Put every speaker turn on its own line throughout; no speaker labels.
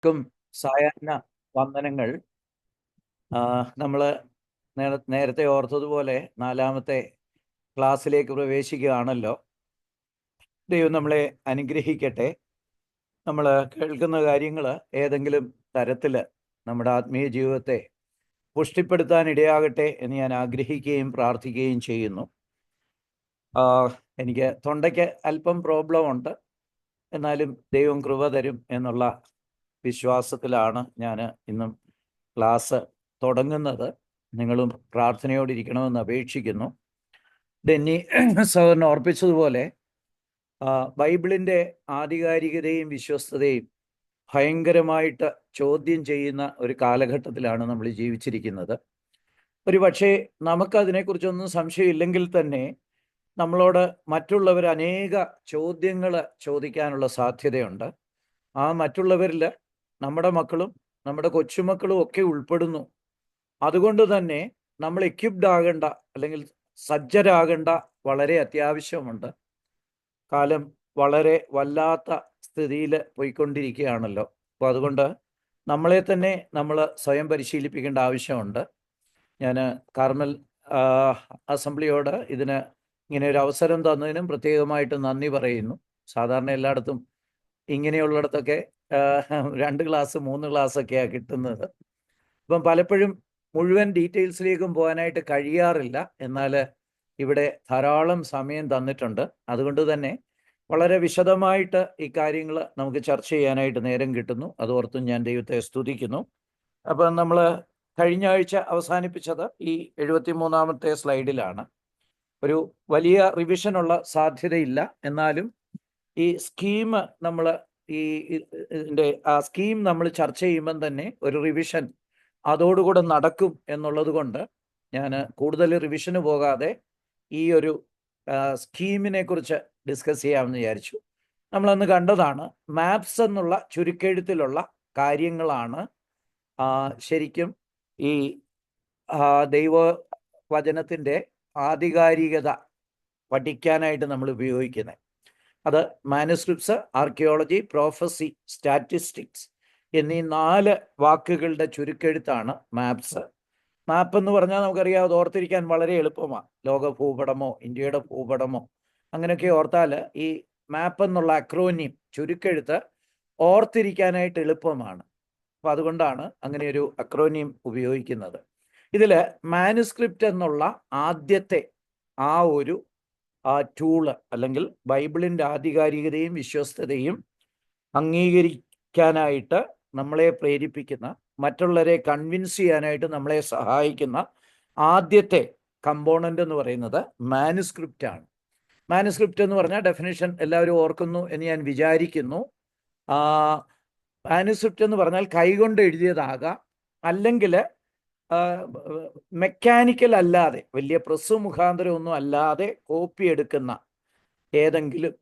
ക്കും സായാഹ്ന വന്ദനങ്ങൾ. നമ്മൾ നേരത്തെ ഓർത്തതുപോലെ 4-ാമത്തെ ക്ലാസ്സിലേക്ക് പ്രവേശിക്കുകയാണല്ലോ. ദൈവം നമ്മളെ അനുഗ്രഹിക്കട്ടെ. നമ്മൾ കേൾക്കുന്ന കാര്യങ്ങൾ ഏതെങ്കിലും തരത്തിൽ നമ്മുടെ ആത്മീയ ജീവിതത്തെ പുഷ്ടിപ്പെടുത്താൻ ഇടയാകട്ടെ എന്ന് ഞാൻ ആഗ്രഹിക്കുകയും പ്രാർത്ഥിക്കുകയും ചെയ്യുന്നു. എനിക്ക് തൊണ്ടയ്ക്ക് അല്പം പ്രോബ്ലം ഉണ്ട്, എന്നാലും ദൈവം കൃപ തരും എന്നുള്ള വിശ്വാസത്തിലാണ് ഞാൻ ഇന്നും ക്ലാസ് തുടങ്ങുന്നത്. നിങ്ങളും പ്രാർത്ഥനയോടിരിക്കണമെന്ന് അപേക്ഷിക്കുന്നു. ഡെന്നി സഹോദരൻ ഓർപ്പിച്ചതുപോലെ ബൈബിളിൻ്റെ ആധികാരികതയും വിശ്വസ്തതയും ഭയങ്കരമായിട്ട് ചോദ്യം ചെയ്യുന്ന ഒരു കാലഘട്ടത്തിലാണ് നമ്മൾ ജീവിച്ചിരിക്കുന്നത്. ഒരു പക്ഷേ നമുക്കതിനെക്കുറിച്ചൊന്നും സംശയമില്ലെങ്കിൽ തന്നെ നമ്മളോട് മറ്റുള്ളവർ അനേക ചോദ്യങ്ങൾ ചോദിക്കാനുള്ള സാധ്യതയുണ്ട്. ആ മറ്റുള്ളവരിൽ നമ്മുടെ മക്കളും നമ്മുടെ കൊച്ചുമക്കളും ഒക്കെ ഉൾപ്പെടുന്നു. അതുകൊണ്ട് തന്നെ നമ്മൾ എക്യുപ്ഡ് ആകേണ്ട അല്ലെങ്കിൽ സജ്ജരാകേണ്ട വളരെ അത്യാവശ്യമുണ്ട്. കാലം വളരെ വല്ലാത്ത സ്ഥിതിയിൽ പോയിക്കൊണ്ടിരിക്കുകയാണല്ലോ. അപ്പോൾ അതുകൊണ്ട് നമ്മളെ തന്നെ നമ്മൾ സ്വയം പരിശീലിപ്പിക്കേണ്ട ആവശ്യമുണ്ട്. ഞാൻ കാർമൽ അസംബ്ലിയോട് ഇതിന് ഇങ്ങനെ ഒരു അവസരം തന്നതിനും പ്രത്യേകമായിട്ട് നന്ദി പറയുന്നു. സാധാരണ എല്ലായിടത്തും ഇങ്ങനെയുള്ളിടത്തൊക്കെ 2 ക്ലാസ് 3 ക്ലാസ്സൊക്കെയാണ് കിട്ടുന്നത്. ഇപ്പം പലപ്പോഴും മുഴുവൻ ഡീറ്റെയിൽസിലേക്കും പോകാനായിട്ട് കഴിയാറില്ല. എന്നാൽ ഇവിടെ ധാരാളം സമയം തന്നിട്ടുണ്ട്. അതുകൊണ്ട് തന്നെ വളരെ വിശദമായിട്ട് ഈ കാര്യങ്ങൾ നമുക്ക് ചർച്ച ചെയ്യാനായിട്ട് നേരം കിട്ടുന്നു. അതോർത്തും ഞാൻ ദൈവത്തെ സ്തുതിക്കുന്നു. അപ്പം നമ്മൾ കഴിഞ്ഞ ആഴ്ച അവസാനിപ്പിച്ചത് ഈ 73-ാമത്തെ സ്ലൈഡിലാണ്. ഒരു വലിയ റിവിഷനുള്ള സാധ്യതയില്ല. എന്നാലും ഈ സ്കീം നമ്മൾ ഇതിൻ്റെ ആ സ്കീം നമ്മൾ ചർച്ച ചെയ്യുമ്പം തന്നെ ഒരു റിവിഷൻ അതോടുകൂടെ നടക്കും എന്നുള്ളത് കൊണ്ട് ഞാൻ കൂടുതൽ റിവിഷന് പോകാതെ ഈ ഒരു സ്കീമിനെ കുറിച്ച് ഡിസ്കസ് ചെയ്യാമെന്ന് വിചാരിച്ചു. നമ്മളന്ന് കണ്ടതാണ് മാപ്സ് എന്നുള്ള ചുരുക്കെഴുത്തിലുള്ള കാര്യങ്ങളാണ് ശരിക്കും ഈ ദൈവവചനത്തിൻ്റെ ആധികാരികത പഠിക്കാനായിട്ട് നമ്മൾ ഉപയോഗിക്കുന്നത്. അത് മാനുസ്ക്രിപ്റ്റ്സ്, ആർക്കിയോളജി, പ്രോഫസി, സ്റ്റാറ്റിസ്റ്റിക്സ് എന്നീ 4 വാക്കുകളുടെ ചുരുക്കെഴുത്താണ് മാപ്സ്. മാപ്പ് എന്ന് പറഞ്ഞാൽ നമുക്കറിയാം, അത് ഓർത്തിരിക്കാൻ വളരെ എളുപ്പമാണ്. ലോക ഭൂപടമോ ഇന്ത്യയുടെ ഭൂപടമോ അങ്ങനെയൊക്കെ ഓർത്താൽ ഈ മാപ്പ് എന്നുള്ള അക്രോനിയം ചുരുക്കെഴുത്ത് ഓർത്തിരിക്കാനായിട്ട് എളുപ്പമാണ്. അപ്പോൾ അതുകൊണ്ടാണ് അങ്ങനെ ഒരു അക്രോനിയം ഉപയോഗിക്കുന്നത്. ഇതിൽ മാനുസ്ക്രിപ്റ്റ് എന്നുള്ള ആദ്യത്തെ ആ ഒരു ടൂള് അല്ലെങ്കിൽ ബൈബിളിൻ്റെ ആധികാരികതയും വിശ്വസ്തതയും അംഗീകരിക്കാനായിട്ട് നമ്മളെ പ്രേരിപ്പിക്കുന്ന, മറ്റുള്ളവരെ കൺവിൻസ് ചെയ്യാനായിട്ട് നമ്മളെ സഹായിക്കുന്ന ആദ്യത്തെ കമ്പോണൻ്റ് എന്ന് പറയുന്നത് മാനുസ്ക്രിപ്റ്റ് ആണ്. മാനുസ്ക്രിപ്റ്റ് എന്ന് പറഞ്ഞാൽ ഡെഫിനിഷൻ എല്ലാവരും ഓർക്കുന്നു എന്ന് ഞാൻ വിചാരിക്കുന്നു. മാനുസ്ക്രിപ്റ്റ് എന്ന് പറഞ്ഞാൽ കൈകൊണ്ട് എഴുതിയതാകാം, അല്ലെങ്കിൽ മെക്കാനിക്കൽ അല്ലാതെ വലിയ പ്രസ് മുഖാന്തരം ഒന്നും അല്ലാതെ കോപ്പി എടുക്കുന്ന ഏതെങ്കിലും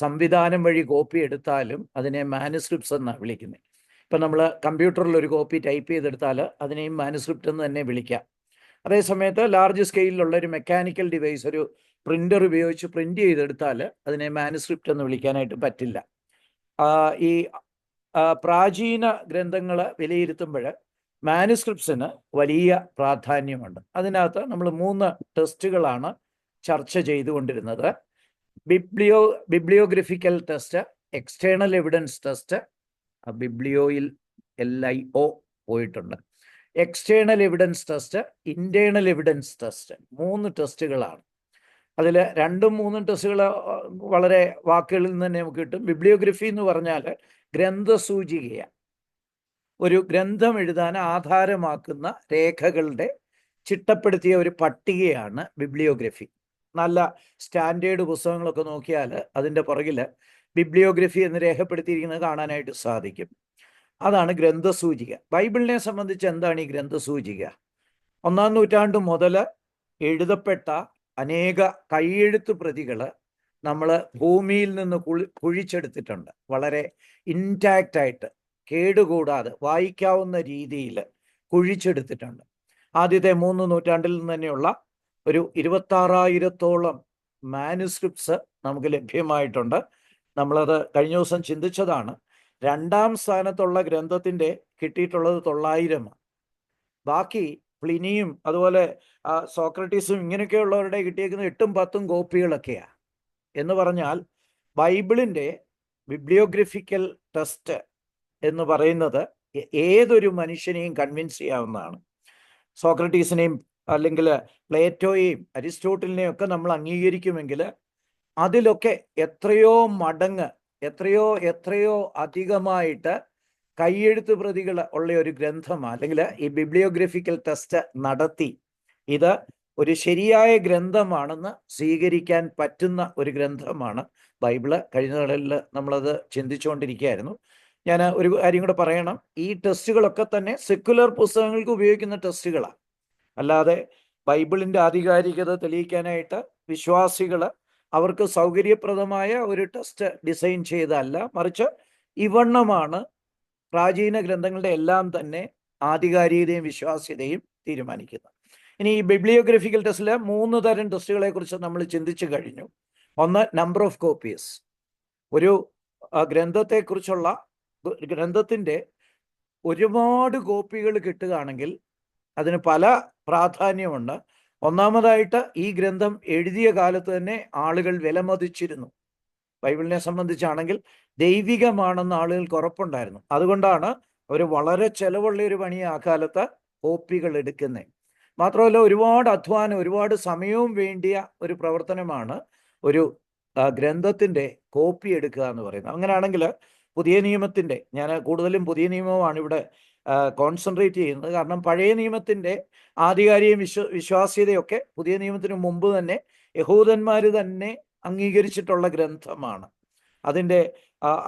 സംവിധാനം വഴി കോപ്പി എടുത്താലും അതിനെ മാനുസ്ക്രിപ്റ്റ്സ് എന്നാണ് വിളിക്കുന്നത്. ഇപ്പം നമ്മൾ കമ്പ്യൂട്ടറിൽ ഒരു കോപ്പി ടൈപ്പ് ചെയ്തെടുത്താൽ അതിനെയും മാനുസ്ക്രിപ്റ്റ് എന്ന് തന്നെ വിളിക്കാം. അതേസമയത്ത് ലാർജ് സ്കെയിലിലുള്ള ഒരു മെക്കാനിക്കൽ ഡിവൈസ്, ഒരു പ്രിൻ്റർ ഉപയോഗിച്ച് പ്രിൻ്റ് ചെയ്തെടുത്താൽ അതിനെ മാനുസ്ക്രിപ്റ്റ് എന്ന് വിളിക്കാനായിട്ട് പറ്റില്ല. ഈ പ്രാചീന ഗ്രന്ഥങ്ങൾ വിലയിരുത്തുമ്പോൾ മാനുസ്ക്രിപ്റ്റ്സിന് വലിയ പ്രാധാന്യമുണ്ട്. അതിനകത്ത് നമ്മൾ 3 ടെസ്റ്റുകളാണ് ചർച്ച ചെയ്തുകൊണ്ടിരുന്നത്. Bibliographical test, external evidence test, ബിബ്ലിയോയിൽ LIO പോയിട്ടുണ്ട്, external evidence test, internal evidence test. 3 ടെസ്റ്റുകളാണ്. അതിൽ 2ഉം 3ഉം ടെസ്റ്റുകൾ വളരെ വാക്കുകളിൽ നിന്ന് തന്നെ നമുക്ക് കിട്ടും. ബിബ്ലിയോഗ്രഫി എന്ന് പറഞ്ഞാൽ ഗ്രന്ഥസൂചികയാണ്. ഒരു ഗ്രന്ഥം എഴുതാൻ ആധാരമാക്കുന്ന രേഖകളുടെ ചിട്ടപ്പെടുത്തിയ ഒരു പട്ടികയാണ് ബിബ്ലിയോഗ്രഫി. നല്ല സ്റ്റാൻഡേർഡ് പുസ്തകങ്ങളൊക്കെ നോക്കിയാൽ അതിൻ്റെ പുറകിൽ ബിബ്ലിയോഗ്രഫി എന്ന് രേഖപ്പെടുത്തിയിരിക്കുന്നത് കാണാനായിട്ട് സാധിക്കും. അതാണ് ഗ്രന്ഥസൂചിക. ബൈബിളിനെ സംബന്ധിച്ച് എന്താണ് ഈ ഗ്രന്ഥസൂചിക? 1-ാം നൂറ്റാണ്ട് മുതൽ എഴുതപ്പെട്ട അനേക കൈയെഴുത്ത് പ്രതികൾ നമ്മൾ ഭൂമിയിൽ നിന്ന് കുഴിച്ചെടുത്തിട്ടുണ്ട്. വളരെ ഇൻടാക്റ്റായിട്ട്, കേടുകൂടാതെ വായിക്കാവുന്ന രീതിയിൽ കുഴിച്ചെടുത്തിട്ടുണ്ട്. ആദ്യത്തെ 3 നൂറ്റാണ്ടിൽ നിന്ന് തന്നെയുള്ള ഒരു 26,000-ഓളം മാനുസ്ക്രിപ്റ്റ്സ് നമുക്ക് ലഭ്യമായിട്ടുണ്ട്. നമ്മളത് കഴിഞ്ഞ ദിവസം ചിന്തിച്ചതാണ്. രണ്ടാം സ്ഥാനത്തുള്ള ഗ്രന്ഥത്തിൻ്റെ കിട്ടിയിട്ടുള്ളത് 900. ബാക്കി പ്ലിനിയും അതുപോലെ സോക്രട്ടീസും ഇങ്ങനെയൊക്കെയുള്ളവരുടെ കിട്ടിയേക്കുന്നത് 8ഉം 10ഉം കോപ്പികളൊക്കെയാണ്. എന്ന് പറഞ്ഞാൽ ബൈബിളിൻ്റെ ബിബ്ലിയോഗ്രഫിക്കൽ ടെസ്റ്റ് എന്ന് പറയുന്നത് ഏതൊരു മനുഷ്യനെയും കൺവിൻസ് ചെയ്യാവുന്നതാണ്. സോക്രട്ടീസിനെയും അല്ലെങ്കിൽ പ്ലേറ്റോയെയും അരിസ്റ്റോട്ടിലിനെയും ഒക്കെ നമ്മൾ അംഗീകരിക്കുമെങ്കിൽ അതിലൊക്കെ എത്രയോ മടങ്ങ് എത്രയോ അധികമായിട്ട് കൈയെഴുത്ത് പ്രതികൾ ഉള്ള ഒരു ഗ്രന്ഥമാണ്. അല്ലെങ്കിൽ ഈ ബിബ്ലിയോഗ്രഫിക്കൽ ടെസ്റ്റ് നടത്തി ഇത് ഒരു ശരിയായ ഗ്രന്ഥമാണെന്ന് സ്വീകരിക്കാൻ പറ്റുന്ന ഒരു ഗ്രന്ഥമാണ് ബൈബിള്. കഴിഞ്ഞ നാളിൽ നമ്മളത് ചിന്തിച്ചുകൊണ്ടിരിക്കുകയായിരുന്നു. ഞാൻ ഒരു കാര്യം കൂടെ പറയണം. ഈ ടെസ്റ്റുകളൊക്കെ തന്നെ സെക്കുലർ പുസ്തകങ്ങൾക്ക് ഉപയോഗിക്കുന്ന ടെസ്റ്റുകളാണ്. അല്ലാതെ ബൈബിളിൻ്റെ ആധികാരികത തെളിയിക്കാനായിട്ട് വിശ്വാസികൾ അവർക്ക് സൗകര്യപ്രദമായ ഒരു ടെസ്റ്റ് ഡിസൈൻ ചെയ്തതല്ല, മറിച്ച് ഇവണ്ണമാണ് പ്രാചീന ഗ്രന്ഥങ്ങളുടെ എല്ലാം തന്നെ ആധികാരികതയും വിശ്വാസ്യതയും തീരുമാനിക്കുന്നത്. ഇനി ഈ ബിബ്ലിയോഗ്രഫിക്കൽ ടെസ്റ്റിലെ 3 തരം ടെസ്റ്റുകളെ കുറിച്ച് നമ്മൾ ചിന്തിച്ചു കഴിഞ്ഞു. ഒന്ന്, നമ്പർ ഓഫ് കോപ്പീസ്. ഒരു ഗ്രന്ഥത്തിൻ്റെ ഒരുപാട് കോപ്പികൾ കിട്ടുകയാണെങ്കിൽ അതിന് പല പ്രാധാന്യമുണ്ട്. ഒന്നാമതായിട്ട് ഈ ഗ്രന്ഥം എഴുതിയ കാലത്ത് തന്നെ ആളുകൾ വിലമതിച്ചിരുന്നു. ബൈബിളിനെ സംബന്ധിച്ചാണെങ്കിൽ ദൈവികമാണെന്ന് ആളുകൾക്ക് ഉറപ്പുണ്ടായിരുന്നു. അതുകൊണ്ടാണ് അവർ വളരെ ചെലവുള്ള ഒരു പണി ആ കാലത്ത് കോപ്പികൾ എടുക്കുന്നത്. മാത്രമല്ല ഒരുപാട് അധ്വാനം, ഒരുപാട് സമയവും വേണ്ടിയ ഒരു പ്രവർത്തനമാണ് ഒരു ഗ്രന്ഥത്തിൻ്റെ കോപ്പി എടുക്കുക എന്ന് പറയുന്നത്. അങ്ങനെയാണെങ്കിൽ പുതിയ നിയമത്തിൻ്റെ, ഞാൻ കൂടുതലും പുതിയ നിയമമാണ് ഇവിടെ കോൺസെൻട്രേറ്റ് ചെയ്യുന്നത്. കാരണം പഴയ നിയമത്തിൻ്റെ ആധികാരികയും വിശ്വാസ്യതയൊക്കെ പുതിയ നിയമത്തിന് മുമ്പ് തന്നെ യഹൂദന്മാർ തന്നെ അംഗീകരിച്ചിട്ടുള്ള ഗ്രന്ഥമാണ്. അതിൻ്റെ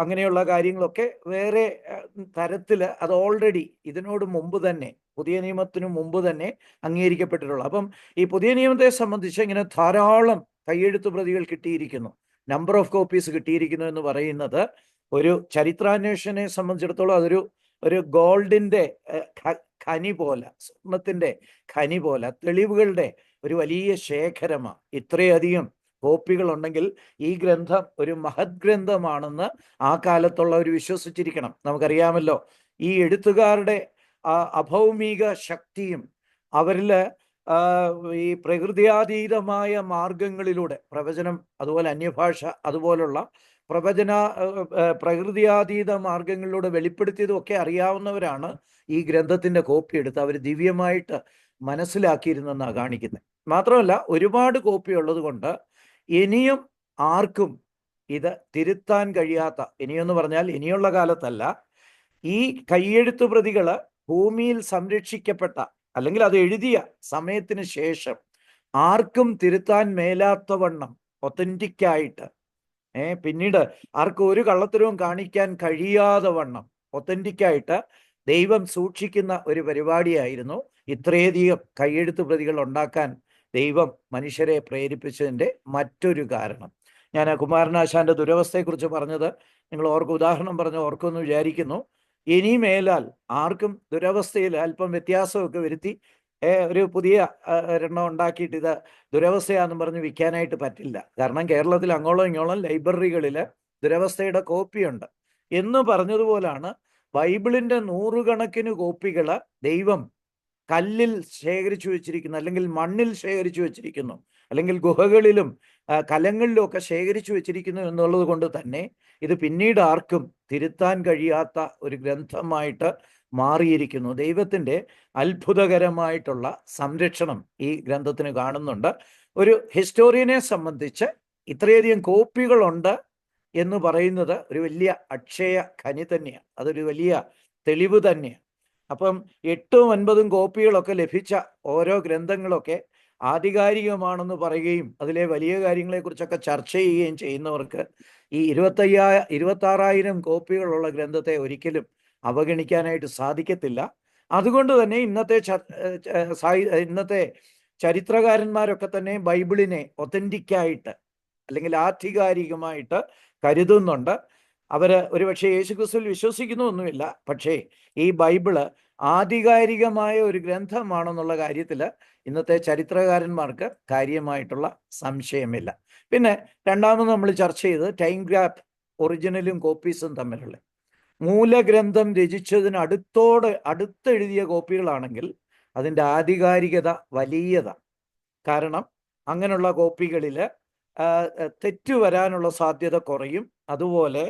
അങ്ങനെയുള്ള കാര്യങ്ങളൊക്കെ വേറെ തരത്തിൽ അത് ഓൾറെഡി ഇതിനോട് മുമ്പ് തന്നെ, പുതിയ നിയമത്തിനു മുമ്പ് തന്നെ അംഗീകരിക്കപ്പെട്ടിട്ടുള്ള. അപ്പം ഈ പുതിയ നിയമത്തെ സംബന്ധിച്ച് ഇങ്ങനെ ധാരാളം കയ്യെഴുത്ത് പ്രതികൾ കിട്ടിയിരിക്കുന്നു, നമ്പർ ഓഫ് കോപ്പീസ് കിട്ടിയിരിക്കുന്നു എന്ന് പറയുന്നത് ഒരു ചരിത്രാന്വേഷണനെ സംബന്ധിച്ചിടത്തോളം അതൊരു ഗോൾഡിൻ്റെ ഖനി പോലെ, സ്വർണത്തിൻ്റെ ഖനി പോലെ, തെളിവുകളുടെ ഒരു വലിയ ശേഖരമാണ്. ഇത്രയധികം കോപ്പികളുണ്ടെങ്കിൽ ഈ ഗ്രന്ഥം ഒരു മഹത് ഗ്രന്ഥമാണെന്ന് ആ കാലത്തുള്ളവർ വിശ്വസിച്ചിരിക്കണം. നമുക്കറിയാമല്ലോ ഈ എഴുത്തുകാരുടെ അഭൗമിക ശക്തിയും അവരിൽ ഈ പ്രകൃതിയാതീതമായ മാർഗങ്ങളിലൂടെ പ്രവചനം, അതുപോലെ അന്യഭാഷ, അതുപോലുള്ള പ്രകൃതിയാതീത മാർഗങ്ങളിലൂടെ വെളിപ്പെടുത്തിയതും ഒക്കെ അറിയാവുന്നവരാണ് ഈ ഗ്രന്ഥത്തിൻ്റെ കോപ്പി എടുത്ത് അവർ ദിവ്യമായിട്ട് മനസ്സിലാക്കിയിരുന്നെന്നാണ് കാണിക്കുന്നത്. മാത്രമല്ല ഒരുപാട് കോപ്പി ഉള്ളത് കൊണ്ട് ഇനിയും ആർക്കും ഇത് തിരുത്താൻ കഴിയാത്ത, ഇനിയെന്ന് പറഞ്ഞാൽ ഇനിയുള്ള കാലത്തല്ല, ഈ കയ്യെഴുത്ത് പ്രതികൾ ഭൂമിയിൽ സംരക്ഷിക്കപ്പെട്ട അല്ലെങ്കിൽ അത് എഴുതിയ സമയത്തിന് ശേഷം ആർക്കും തിരുത്താൻ മേലാത്തവണ്ണം ഒത്തൻറ്റിക്കായിട്ട്, പിന്നീട് ആർക്കും ഒരു കള്ളത്തരവും കാണിക്കാൻ കഴിയാതെ വണ്ണം ഒത്തൻറ്റിക്കായിട്ട് ദൈവം സൂക്ഷിക്കുന്ന ഒരു പരിപാടിയായിരുന്നു ഇത്രയധികം കയ്യെഴുത്ത് പ്രതികൾ ഉണ്ടാക്കാൻ ദൈവം മനുഷ്യരെ പ്രേരിപ്പിച്ചതിൻ്റെ മറ്റൊരു കാരണം. ഞാൻ കുമാരനാശാന്റെ ദുരവസ്ഥയെക്കുറിച്ച് പറഞ്ഞത് നിങ്ങൾ ഉദാഹരണം പറഞ്ഞ് ഓർക്കുമെന്ന് വിചാരിക്കുന്നു. ഇനി മേലാൽ ആർക്കും ദുരവസ്ഥയിൽ അല്പം വ്യത്യാസമൊക്കെ വരുത്തി ഒരു പുതിയ ഒരെണ്ണം ഉണ്ടാക്കിയിട്ട് ഇത് ദുരവസ്ഥയാണെന്ന് പറഞ്ഞ് വിൽക്കാനായിട്ട് പറ്റില്ല. കാരണം കേരളത്തിൽ അങ്ങോളം ഇങ്ങോളം ലൈബ്രറികളിൽ ദുരവസ്ഥയുടെ കോപ്പിയുണ്ട് എന്ന് പറഞ്ഞതുപോലാണ് ബൈബിളിൻ്റെ 100 കണക്കിന് കോപ്പികൾ ദൈവം കല്ലിൽ ശേഖരിച്ചു വെച്ചിരിക്കുന്നു, അല്ലെങ്കിൽ മണ്ണിൽ ശേഖരിച്ചു വെച്ചിരിക്കുന്നു, അല്ലെങ്കിൽ ഗുഹകളിലും കലങ്ങളിലും ഒക്കെ ശേഖരിച്ചു വെച്ചിരിക്കുന്നു എന്നുള്ളത് കൊണ്ട് തന്നെ ഇത് പിന്നീട് ആർക്കും തിരുത്താൻ കഴിയാത്ത ഒരു ഗ്രന്ഥമായിട്ട് മാറിയിരിക്കുന്നു. ദൈവത്തിൻ്റെ അത്ഭുതകരമായിട്ടുള്ള സംരക്ഷണം ഈ ഗ്രന്ഥത്തിന് കാണുന്നുണ്ട്. ഒരു ഹിസ്റ്റോറിയനെ സംബന്ധിച്ച് ഇത്രയധികം കോപ്പികളുണ്ട് എന്ന് പറയുന്നത് ഒരു വലിയ അക്ഷയ ഖനി തന്നെയാണ്, അതൊരു വലിയ തെളിവ് തന്നെയാണ്. അപ്പം 8ഉം 9ഉം കോപ്പികളൊക്കെ ലഭിച്ച ഓരോ ഗ്രന്ഥങ്ങളൊക്കെ ആധികാരികമാണെന്ന് പറയുകയും അതിലെ വലിയ കാര്യങ്ങളെക്കുറിച്ചൊക്കെ ചർച്ച ചെയ്യുകയും ചെയ്യുന്നവർക്ക് ഈ 26,000 കോപ്പികളുള്ള ഗ്രന്ഥത്തെ ഒരിക്കലും അവഗണിക്കാനായിട്ട് സാധിക്കത്തില്ല. അതുകൊണ്ട് തന്നെ ഇന്നത്തെ ചരിത്രകാരന്മാരൊക്കെ തന്നെ ബൈബിളിനെ ഒത്തൻറ്റിക്കായിട്ട് അല്ലെങ്കിൽ ആധികാരികമായിട്ട് കരുതുന്നുണ്ട്. അവർ ഒരുപക്ഷെ യേശുക്രിസ്തുവിൽ വിശ്വസിക്കുന്നൊന്നുമില്ല, പക്ഷേ ഈ ബൈബിള് ആധികാരികമായ ഒരു ഗ്രന്ഥമാണെന്നുള്ള കാര്യത്തിൽ ഇന്നത്തെ ചരിത്രകാരന്മാർക്ക് കാര്യമായിട്ടുള്ള സംശയമില്ല. പിന്നെ രണ്ടാമത് നമ്മൾ ചർച്ച ചെയ്തത് ടൈം ഗ്യാപ്പ്, ഒറിജിനലും കോപ്പീസും തമ്മിലുള്ള. മൂലഗ്രന്ഥം രചിച്ചതിന് അടുത്തെഴുതിയ കോപ്പികളാണെങ്കിൽ അതിൻ്റെ ആധികാരികത വലിയതാണ്. കാരണം അങ്ങനെയുള്ള കോപ്പികളിൽ തെറ്റ് വരാനുള്ള സാധ്യത കുറയും. അതുപോലെ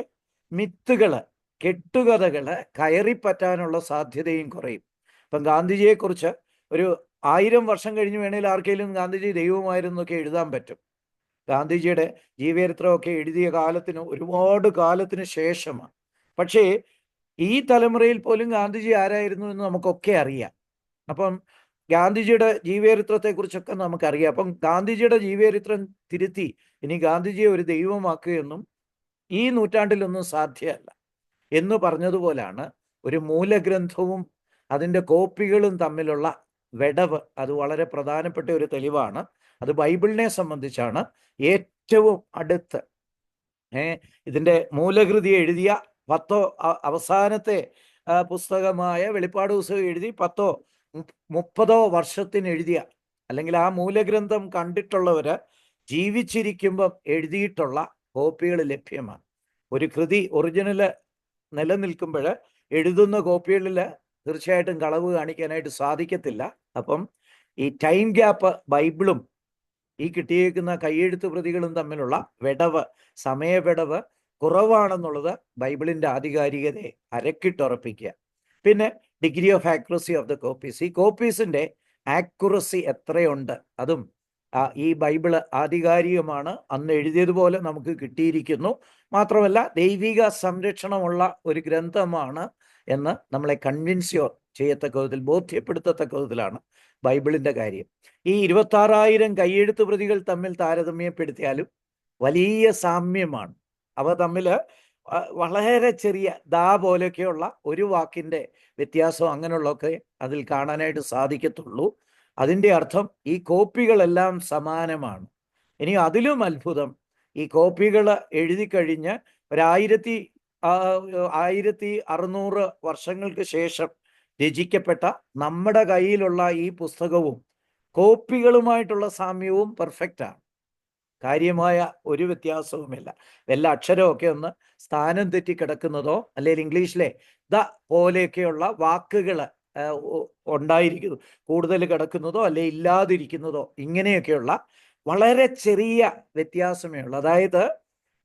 മിത്തുകൾ, കെട്ടുകഥകൾ കയറിപ്പറ്റാനുള്ള സാധ്യതയും കുറയും. ഇപ്പം ഗാന്ധിജിയെക്കുറിച്ച് ഒരു 1000 വർഷം കഴിഞ്ഞ് വേണേൽ ആർക്കെങ്കിലും ഗാന്ധിജി ദൈവമായിരുന്നൊക്കെ എഴുതാൻ പറ്റും. ഗാന്ധിജിയുടെ ജീവചരിത്രമൊക്കെ എഴുതിയ ഒരുപാട് കാലത്തിന് ശേഷമാണ്. പക്ഷേ ഈ തലമുറയിൽ പോലും ഗാന്ധിജി ആരായിരുന്നു എന്ന് നമുക്കൊക്കെ അറിയാം. അപ്പം ഗാന്ധിജിയുടെ ജീവചരിത്രത്തെക്കുറിച്ചൊക്കെ നമുക്കറിയാം. അപ്പം ഗാന്ധിജിയുടെ ജീവചരിത്രം തിരുത്തി ഇനി ഗാന്ധിജിയെ ഒരു ദൈവമാക്കുകയൊന്നും ഈ നൂറ്റാണ്ടിലൊന്നും സാധ്യമല്ല എന്ന് പറഞ്ഞതുപോലാണ് ഒരു മൂലഗ്രന്ഥവും അതിൻ്റെ കോപ്പികളും തമ്മിലുള്ള വിടവ്. അത് വളരെ പ്രധാനപ്പെട്ട ഒരു തെളിവാണ്. അത് ബൈബിളിനെ സംബന്ധിച്ചാണ് ഏറ്റവും അടുത്ത്. ഇതിൻ്റെ മൂലകൃതി എഴുതിയ 10 അവസാനത്തെ പുസ്തകമായ വെളിപ്പാട് പുസ്തകം എഴുതി 10 30 വർഷത്തിന് എഴുതിയ, അല്ലെങ്കിൽ ആ മൂലഗ്രന്ഥം കണ്ടിട്ടുള്ളവർ ജീവിച്ചിരിക്കുമ്പം എഴുതിയിട്ടുള്ള കോപ്പികൾ ലഭ്യമാണ്. ഒരു കൃതി ഒറിജിനൽ നിലനിൽക്കുമ്പോൾ എഴുതുന്ന കോപ്പികളിൽ തീർച്ചയായിട്ടും കളവ് കാണിക്കാനായിട്ട് സാധിക്കത്തില്ല. അപ്പം ഈ ടൈം ഗ്യാപ്പ് ബൈബിളും ഈ കിട്ടിയേക്കുന്ന കൈയെഴുത്ത് പ്രതികളും തമ്മിലുള്ള വിടവ്, സമയവിടവ് കുറവാണെന്നുള്ളത് ബൈബിളിൻ്റെ ആധികാരികതയെ അരക്കിട്ടുറപ്പിക്കുക. പിന്നെ degree of accuracy of the copies. ഈ കോപ്പീസിൻ്റെ ആക്യുറസി എത്രയുണ്ട്, അതും ഈ ബൈബിള് ആധികാരികമാണ്, അന്ന് എഴുതിയതുപോലെ നമുക്ക് കിട്ടിയിരിക്കുന്നു. മാത്രമല്ല ദൈവിക സംരക്ഷണമുള്ള ഒരു ഗ്രന്ഥമാണ് എന്ന് നമ്മളെ കൺവിൻസ് ചെയ്യത്തക്ക വിധത്തിൽ, ബോധ്യപ്പെടുത്തത്തക്ക വിധത്തിലാണ് ബൈബിളിൻ്റെ കാര്യം. ഈ 26,000 കൈയെഴുത്ത് പ്രതികൾ തമ്മിൽ താരതമ്യപ്പെടുത്തിയാലും വലിയ സാമ്യമാണ്. അവ തമ്മിൽ വളരെ ചെറിയ ദാ പോലെയൊക്കെയുള്ള ഒരു വാക്കിൻ്റെ വ്യത്യാസം അങ്ങനെയുള്ളതൊക്കെ അതിൽ കാണാനായിട്ട് സാധിക്കത്തുള്ളൂ. അതിൻ്റെ അർത്ഥം ഈ കോപ്പികളെല്ലാം സമാനമാണ്. ഇനി അതിലും അത്ഭുതം, ഈ കോപ്പികൾ എഴുതി കഴിഞ്ഞ് 1600 വർഷങ്ങൾക്ക് ശേഷം രചിക്കപ്പെട്ട നമ്മുടെ കയ്യിലുള്ള ഈ പുസ്തകവും കോപ്പികളുമായിട്ടുള്ള സാമ്യവും പെർഫെക്റ്റാണ്. കാര്യമായ ഒരു വ്യത്യാസവുമില്ല. വല്ല അക്ഷരമൊക്കെ ഒന്ന് സ്ഥാനം തെറ്റി കിടക്കുന്നതോ, അല്ലെങ്കിൽ ഇംഗ്ലീഷിലെ ദ പോലെയൊക്കെയുള്ള വാക്കുകൾ ഉണ്ടായിരിക്കുന്നു കൂടുതൽ കിടക്കുന്നതോ അല്ലെ ഇല്ലാതിരിക്കുന്നതോ, ഇങ്ങനെയൊക്കെയുള്ള വളരെ ചെറിയ വ്യത്യാസമേ ഉള്ളൂ. അതായത്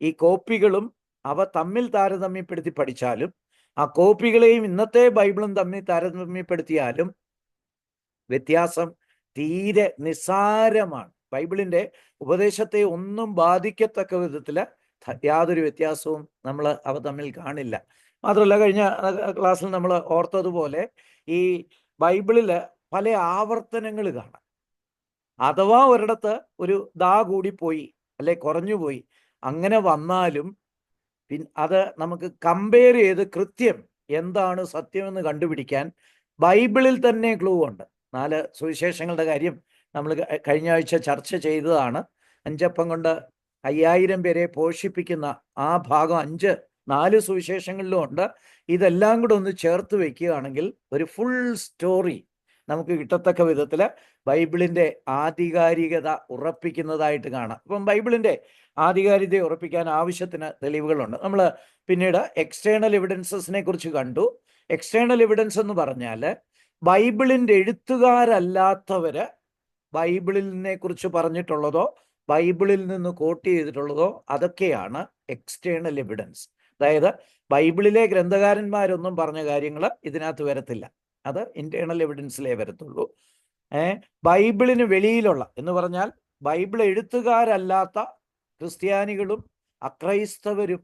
ഈ കോപ്പികളും അവ തമ്മിൽ താരതമ്യപ്പെടുത്തി പഠിച്ചാലും, ആ കോപ്പികളെയും ഇന്നത്തെ ബൈബിളും തമ്മിൽ താരതമ്യപ്പെടുത്തിയാലും വ്യത്യാസം തീരെ നിസ്സാരമാണ്. ബൈബിളിൻ്റെ ഉപദേശത്തെ ഒന്നും ബാധിക്കത്തക്ക വിധത്തിൽ യാതൊരു വ്യത്യാസവും അവ തമ്മിൽ കാണില്ല. മാത്രമല്ല, കഴിഞ്ഞ ക്ലാസ്സിൽ നമ്മൾ ഓർത്തതുപോലെ ഈ ബൈബിളിൽ പല ആവർത്തനങ്ങൾ കാണാം. അഥവാ ഒരിടത്ത് ഒരു ദാ കൂടിപ്പോയി അല്ലെ കുറഞ്ഞുപോയി, അങ്ങനെ വന്നാലും അത് നമുക്ക് കമ്പയർ ചെയ്ത് കൃത്യം എന്താണ് സത്യമെന്ന് കണ്ടുപിടിക്കാൻ ബൈബിളിൽ തന്നെ ക്ലൂ ഉണ്ട്. 4 സുവിശേഷങ്ങളുടെ കാര്യം നമ്മൾ കഴിഞ്ഞ ആഴ്ച ചർച്ച ചെയ്തതാണ്. 5 അപ്പം കൊണ്ട് 5000 പേരെ പോഷിപ്പിക്കുന്ന ആ ഭാഗം 4 സുവിശേഷങ്ങളിലും ഉണ്ട്. ഇതെല്ലാം കൂടെ ഒന്ന് ചേർത്ത് വയ്ക്കുകയാണെങ്കിൽ ഒരു ഫുൾ സ്റ്റോറി നമുക്ക് കിട്ടത്തക്ക വിധത്തിൽ ബൈബിളിൻ്റെ ആധികാരികത ഉറപ്പിക്കുന്നതായിട്ട് കാണാം. അപ്പം ബൈബിളിൻ്റെ ആധികാരികത ഉറപ്പിക്കാൻ ആവശ്യത്തിന് തെളിവുകളുണ്ട്. നമ്മൾ പിന്നീട് എക്സ്റ്റേണൽ എവിഡൻസസിനെ കുറിച്ച് കണ്ടു. എക്സ്റ്റേണൽ എവിഡൻസ് എന്ന് പറഞ്ഞാൽ ബൈബിളിൻ്റെ എഴുത്തുകാരല്ലാത്തവർ ബൈബിളിനെ കുറിച്ച് പറഞ്ഞിട്ടുള്ളതോ ബൈബിളിൽ നിന്ന് കോട്ട് ചെയ്തിട്ടുള്ളതോ അതൊക്കെയാണ് എക്സ്റ്റേണൽ എവിഡൻസ്. അതായത് ബൈബിളിലെ ഗ്രന്ഥകാരന്മാരൊന്നും പറഞ്ഞ കാര്യങ്ങൾ ഇതിനകത്ത് വരത്തില്ല. അത് ഇന്റേണൽ എവിഡൻസിലേ വരത്തുള്ളൂ. ബൈബിളിന് വെളിയിലുള്ള എന്ന് പറഞ്ഞാൽ ബൈബിൾ എഴുത്തുകാരല്ലാത്ത ക്രിസ്ത്യാനികളും അക്രൈസ്തവരും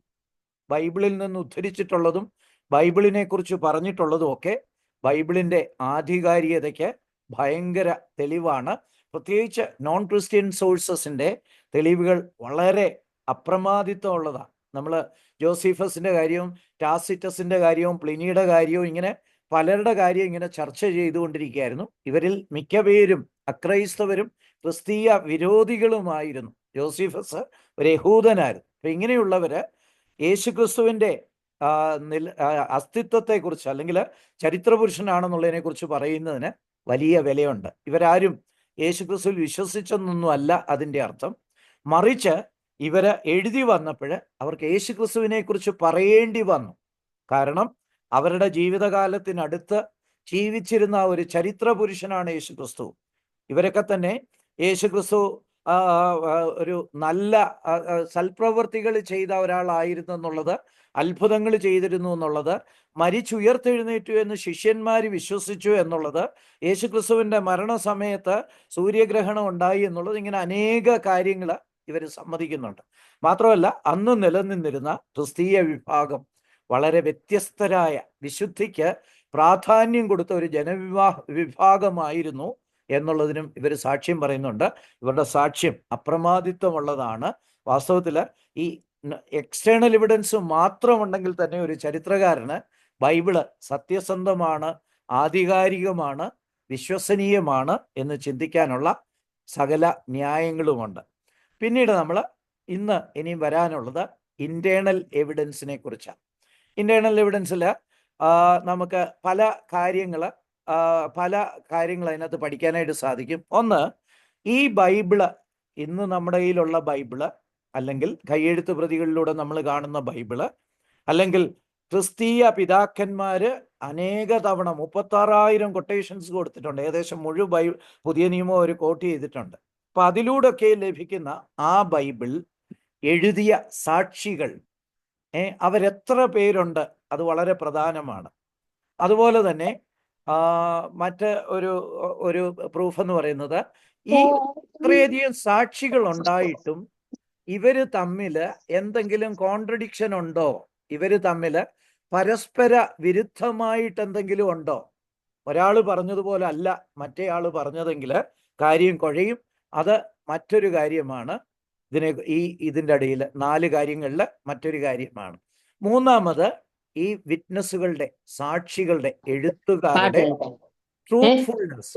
ബൈബിളിൽ നിന്ന് ഉദ്ധരിച്ചിട്ടുള്ളതും ബൈബിളിനെ കുറിച്ച് പറഞ്ഞിട്ടുള്ളതും ഒക്കെ ബൈബിളിൻ്റെ ആധികാരികതയ്ക്ക് ഭയങ്കര തെളിവാണ്. പ്രത്യേകിച്ച് നോൺ ക്രിസ്ത്യൻ സോഴ്സസിൻ്റെ തെളിവുകൾ വളരെ അപ്രമാദിത്വമുള്ളതാണ്. നമ്മൾ ജോസീഫസിൻ്റെ കാര്യവും ടാസിറ്റസിൻ്റെ കാര്യവും പ്ലിനിയുടെ കാര്യവും ഇങ്ങനെ പലരുടെ കാര്യം ഇങ്ങനെ ചർച്ച ചെയ്തുകൊണ്ടിരിക്കുകയായിരുന്നു. ഇവരിൽ മിക്ക പേരും അക്രൈസ്തവരും ക്രിസ്തീയ വിരോധികളുമായിരുന്നു. ജോസീഫസ് ഒരു യഹൂദനായിരുന്നു. അപ്പം ഇങ്ങനെയുള്ളവർ യേശുക്രിസ്തുവിൻ്റെ അസ്തിത്വത്തെക്കുറിച്ച് അല്ലെങ്കിൽ ചരിത്രപുരുഷനാണെന്നുള്ളതിനെക്കുറിച്ച് പറയുന്നതിന് വലിയ വിലയുണ്ട്. ഇവരാരും യേശുക്രിസ്തുവിൽ വിശ്വസിച്ചെന്നൊന്നുമല്ല അതിൻ്റെ അർത്ഥം. മറിച്ച് ഇവർ എഴുതി വന്നപ്പോൾ അവർക്ക് യേശുക്രിസ്തുവിനെ കുറിച്ച് പറയേണ്ടി വന്നു. കാരണം അവരുടെ ജീവിതകാലത്തിനടുത്ത് ജീവിച്ചിരുന്ന ഒരു ചരിത്ര പുരുഷനാണ് യേശുക്രിസ്തു. ഇവരൊക്കെ തന്നെ യേശുക്രിസ്തു ഒരു നല്ല സൽപ്രവർത്തികൾ ചെയ്ത ഒരാളായിരുന്നു എന്നുള്ളത്, അത്ഭുതങ്ങൾ ചെയ്തിരുന്നു എന്നുള്ളത്, മരിച്ചുയർത്തെഴുന്നേറ്റു എന്ന് ശിഷ്യന്മാർ വിശ്വസിച്ചു എന്നുള്ളത്, യേശുക്രിസ്തുവിൻ്റെ മരണസമയത്ത് സൂര്യഗ്രഹണം ഉണ്ടായി എന്നുള്ളത്, ഇങ്ങനെ അനേക കാര്യങ്ങൾ ഇവർ സമ്മതിക്കുന്നുണ്ട്. മാത്രമല്ല, അന്ന് നിലനിന്നിരുന്ന ക്രിസ്തീയ വിഭാഗം വളരെ വ്യത്യസ്തരായ, വിശുദ്ധിക്ക് പ്രാധാന്യം കൊടുത്ത ഒരു വിഭാഗമായിരുന്നു എന്നുള്ളതിനും ഇവർ സാക്ഷ്യം പറയുന്നുണ്ട്. ഇവരുടെ സാക്ഷ്യം അപ്രമാദിത്വമുള്ളതാണ്. വാസ്തവത്തിൽ ഈ എക്സ്റ്റേണൽ എവിഡൻസ് മാത്രമുണ്ടെങ്കിൽ തന്നെ ഒരു ചരിത്രകാരന് ബൈബിള് സത്യസന്ധമാണ്, ആധികാരികമാണ്, വിശ്വസനീയമാണ് എന്ന് ചിന്തിക്കാനുള്ള സകല ന്യായങ്ങളുമുണ്ട്. പിന്നീട് നമ്മൾ ഇനിയും വരാനുള്ളത് ഇന്റേണൽ എവിഡൻസിനെ കുറിച്ചാണ്. ഇന്റേണൽ എവിഡൻസിൽ നമുക്ക് പല കാര്യങ്ങൾ അതിനകത്ത് പഠിക്കാനായിട്ട് സാധിക്കും. ഒന്ന്, ഈ ബൈബിള്, ഇന്ന് നമ്മുടെ കയ്യിലുള്ള ബൈബിള്, അല്ലെങ്കിൽ കയ്യെഴുത്ത് പ്രതികളിലൂടെ നമ്മൾ കാണുന്ന ബൈബിള്, അല്ലെങ്കിൽ ക്രിസ്തീയ പിതാക്കന്മാര് അനേക തവണ 36,000 കൊട്ടേഷൻസ് കൊടുത്തിട്ടുണ്ട്. ഏകദേശം മുഴുവൻ പുതിയ നിയമം അവർ കോട്ട് ചെയ്തിട്ടുണ്ട്. അപ്പൊ അതിലൂടെയൊക്കെ ലഭിക്കുന്ന ആ ബൈബിൾ എഴുതിയ സാക്ഷികൾ, അവരെത്ര പേരുണ്ട്, അത് വളരെ പ്രധാനമാണ്. അതുപോലെ തന്നെ മറ്റ് ഒരു പ്രൂഫ് എന്ന് പറയുന്നത്, ഈ ഇത്രയധികം സാക്ഷികൾ ഉണ്ടായിട്ടും ഇവര് തമ്മിൽ എന്തെങ്കിലും കോൺട്രഡിക്ഷൻ ഉണ്ടോ, ഇവര് തമ്മിൽ പരസ്പര വിരുദ്ധമായിട്ട് എന്തെങ്കിലും ഉണ്ടോ? ഒരാൾ പറഞ്ഞതുപോലെ അല്ല മറ്റേ ആൾ പറഞ്ഞതെങ്കിൽ കാര്യം കുഴയും. അത് മറ്റൊരു കാര്യമാണ്. ഇതിൻ്റെ ഇടയിൽ 4 കാര്യങ്ങളിൽ മറ്റൊരു കാര്യമാണ്. മൂന്നാമത്, ഈ വിറ്റ്നസ്സുകളുടെ, സാക്ഷികളുടെ, എഴുത്തുകാരുടെ ട്രൂത്ത്ഫുൾനെസ്,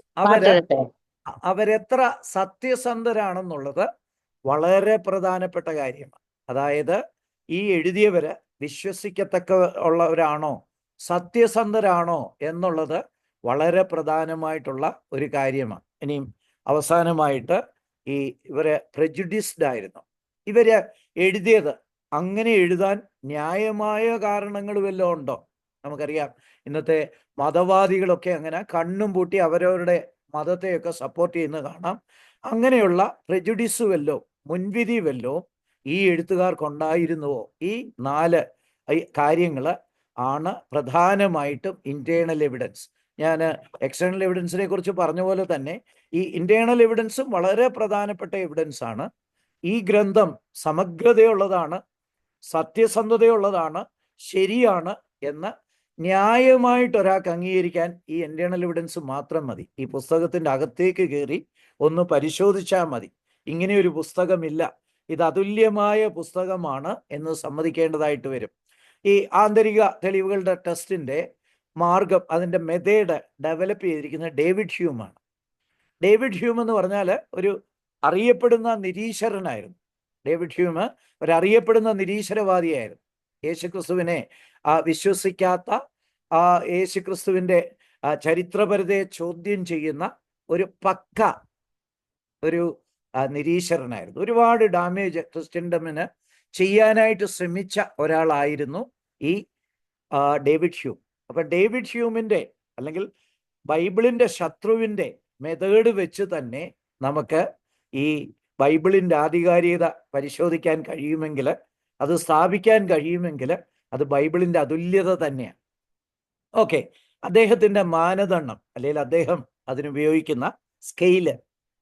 അവരെത്ര സത്യസന്ധരാണെന്നുള്ളത് വളരെ പ്രധാനപ്പെട്ട കാര്യമാണ്. അതായത് ഈ എഴുതിയവര് വിശ്വസിക്കത്തക്ക ഉള്ളവരാണോ, സത്യസന്ധരാണോ എന്നുള്ളത് വളരെ പ്രധാനമായിട്ടുള്ള ഒരു കാര്യമാണ്. ഇനിയും അവസാനമായിട്ട്, ഇവര് പ്രജുഡിസ്ഡ് ആയിരുന്നു. ഇവര് എഴുതിയത് അങ്ങനെ എഴുതാൻ ന്യായമായ കാരണങ്ങൾ വല്ലതും ഉണ്ടോ? നമുക്കറിയാം, ഇന്നത്തെ മതവാദികളൊക്കെ അങ്ങനെ കണ്ണും പൂട്ടി അവരവരുടെ മതത്തെയൊക്കെ സപ്പോർട്ട് ചെയ്യുന്നത് കാണാം. അങ്ങനെയുള്ള പ്രജുഡിസ് വല്ലോ, മുൻവിധി വല്ലോ ഈ എഴുത്തുകാർക്കുണ്ടായിരുന്നുവോ? ഈ 4 കാര്യങ്ങൾ ആണ് പ്രധാനമായിട്ടും ഇന്റേണൽ എവിഡൻസ്. ഞാൻ എക്സ്റ്റേണൽ എവിഡൻസിനെ കുറിച്ച് പറഞ്ഞ പോലെ തന്നെ ഈ ഇന്റേണൽ എവിഡൻസും വളരെ പ്രധാനപ്പെട്ട എവിഡൻസ് ആണ്. ഈ ഗ്രന്ഥം സമഗ്രതയുള്ളതാണ്, സത്യസന്ധതയുള്ളതാണ്, ശരിയാണ് എന്ന് ന്യായമായിട്ട് ഒരാൾക്ക് അംഗീകരിക്കാൻ ഈ ഇന്റേണൽ എവിഡൻസ് മാത്രം മതി. ഈ പുസ്തകത്തിൻ്റെ അകത്തേക്ക് കയറി ഒന്ന് പരിശോധിച്ചാൽ മതി. ഇങ്ങനെയൊരു പുസ്തകമില്ല, ഇത് അതുല്യമായ പുസ്തകമാണ് എന്ന് സമ്മതിക്കേണ്ടതായിട്ട് വരും. ഈ ആന്തരിക തെളിവുകളുടെ ടെസ്റ്റിൻ്റെ മാർഗം, അതിൻ്റെ മെത്തേഡ് ഡെവലപ്പ് ചെയ്തിരിക്കുന്നത് ഡേവിഡ് ഹ്യൂമാണ്. ഡേവിഡ് ഹ്യൂം എന്ന് പറഞ്ഞാൽ ഒരു അറിയപ്പെടുന്ന നിരീശ്വരനായിരുന്നു. ഡേവിഡ് ഹ്യൂം ഒരു അറിയപ്പെടുന്ന നിരീശ്വരവാദിയായിരുന്നു. യേശുക്രിസ്തുവിനെ വിശ്വസിക്കാത്ത, യേശുക്രിസ്തുവിൻ്റെ ചരിത്രപരതയെ ചോദ്യം ചെയ്യുന്ന ഒരു നിരീശ്വരനായിരുന്നു. ഒരുപാട് ഡാമേജ് ക്രിസ്ത്യൻഡമിന് ചെയ്യാനായിട്ട് ശ്രമിച്ച ഒരാളായിരുന്നു ഈ ഡേവിഡ് ഹ്യൂം. അപ്പൊ ഡേവിഡ് ഹ്യൂമിൻ്റെ, അല്ലെങ്കിൽ ബൈബിളിൻ്റെ ശത്രുവിൻ്റെ മെത്തേഡ് വെച്ച് തന്നെ നമുക്ക് ഈ ബൈബിളിൻ്റെ ആധികാരികത പരിശോധിക്കാൻ കഴിയുമെങ്കിൽ, അത് സ്ഥാപിക്കാൻ കഴിയുമെങ്കിൽ, അത് ബൈബിളിൻ്റെ അതുല്യത തന്നെയാണ്. ഓക്കെ, അദ്ദേഹത്തിൻ്റെ മാനദണ്ഡം, അല്ലെങ്കിൽ അദ്ദേഹം അതിനുപയോഗിക്കുന്ന സ്കെയില്,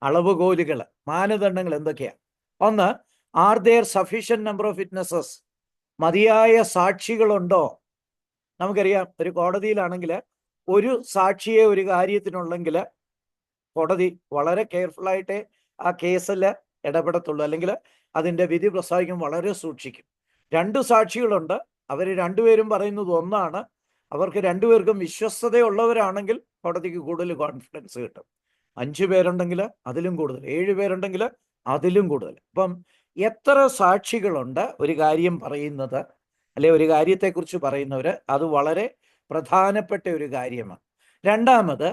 അളവുകോലുകൾ, മാനദണ്ഡങ്ങൾ എന്തൊക്കെയാണ്? ഒന്ന്, are there sufficient number of witnesses? മതിയായ സാക്ഷികളുണ്ടോ? നമുക്കറിയാം, ഒരു കോടതിയിലാണെങ്കിൽ ഒരു സാക്ഷിയെ ഒരു കാര്യത്തിനുള്ളെങ്കിൽ കോടതി വളരെ കെയർഫുള്ളായിട്ട് ആ കേസിൽ ഇടപെടത്തുള്ളൂ, അല്ലെങ്കിൽ അതിൻ്റെ വിധി പ്രസ്താവിക്കും വളരെ സൂക്ഷിക്കും. 2 സാക്ഷികളുണ്ട്, അവർ രണ്ടുപേരും പറയുന്നത് ഒന്നാണ്, അവർക്ക് രണ്ടുപേർക്കും വിശ്വസ്തതയുള്ളവരാണെങ്കിൽ കോടതിക്ക് കൂടുതൽ കോൺഫിഡൻസ് കിട്ടും. 5 പേരുണ്ടെങ്കിൽ അതിലും കൂടുതൽ, 7 പേരുണ്ടെങ്കിൽ അതിലും കൂടുതൽ. അപ്പം എത്ര സാക്ഷികളുണ്ട് ഒരു കാര്യം പറയുന്നത്, അല്ലെ ഒരു കാര്യത്തെക്കുറിച്ച് പറയുന്നവർ, അത് വളരെ പ്രധാനപ്പെട്ട ഒരു കാര്യമാണ്. രണ്ടാമത്,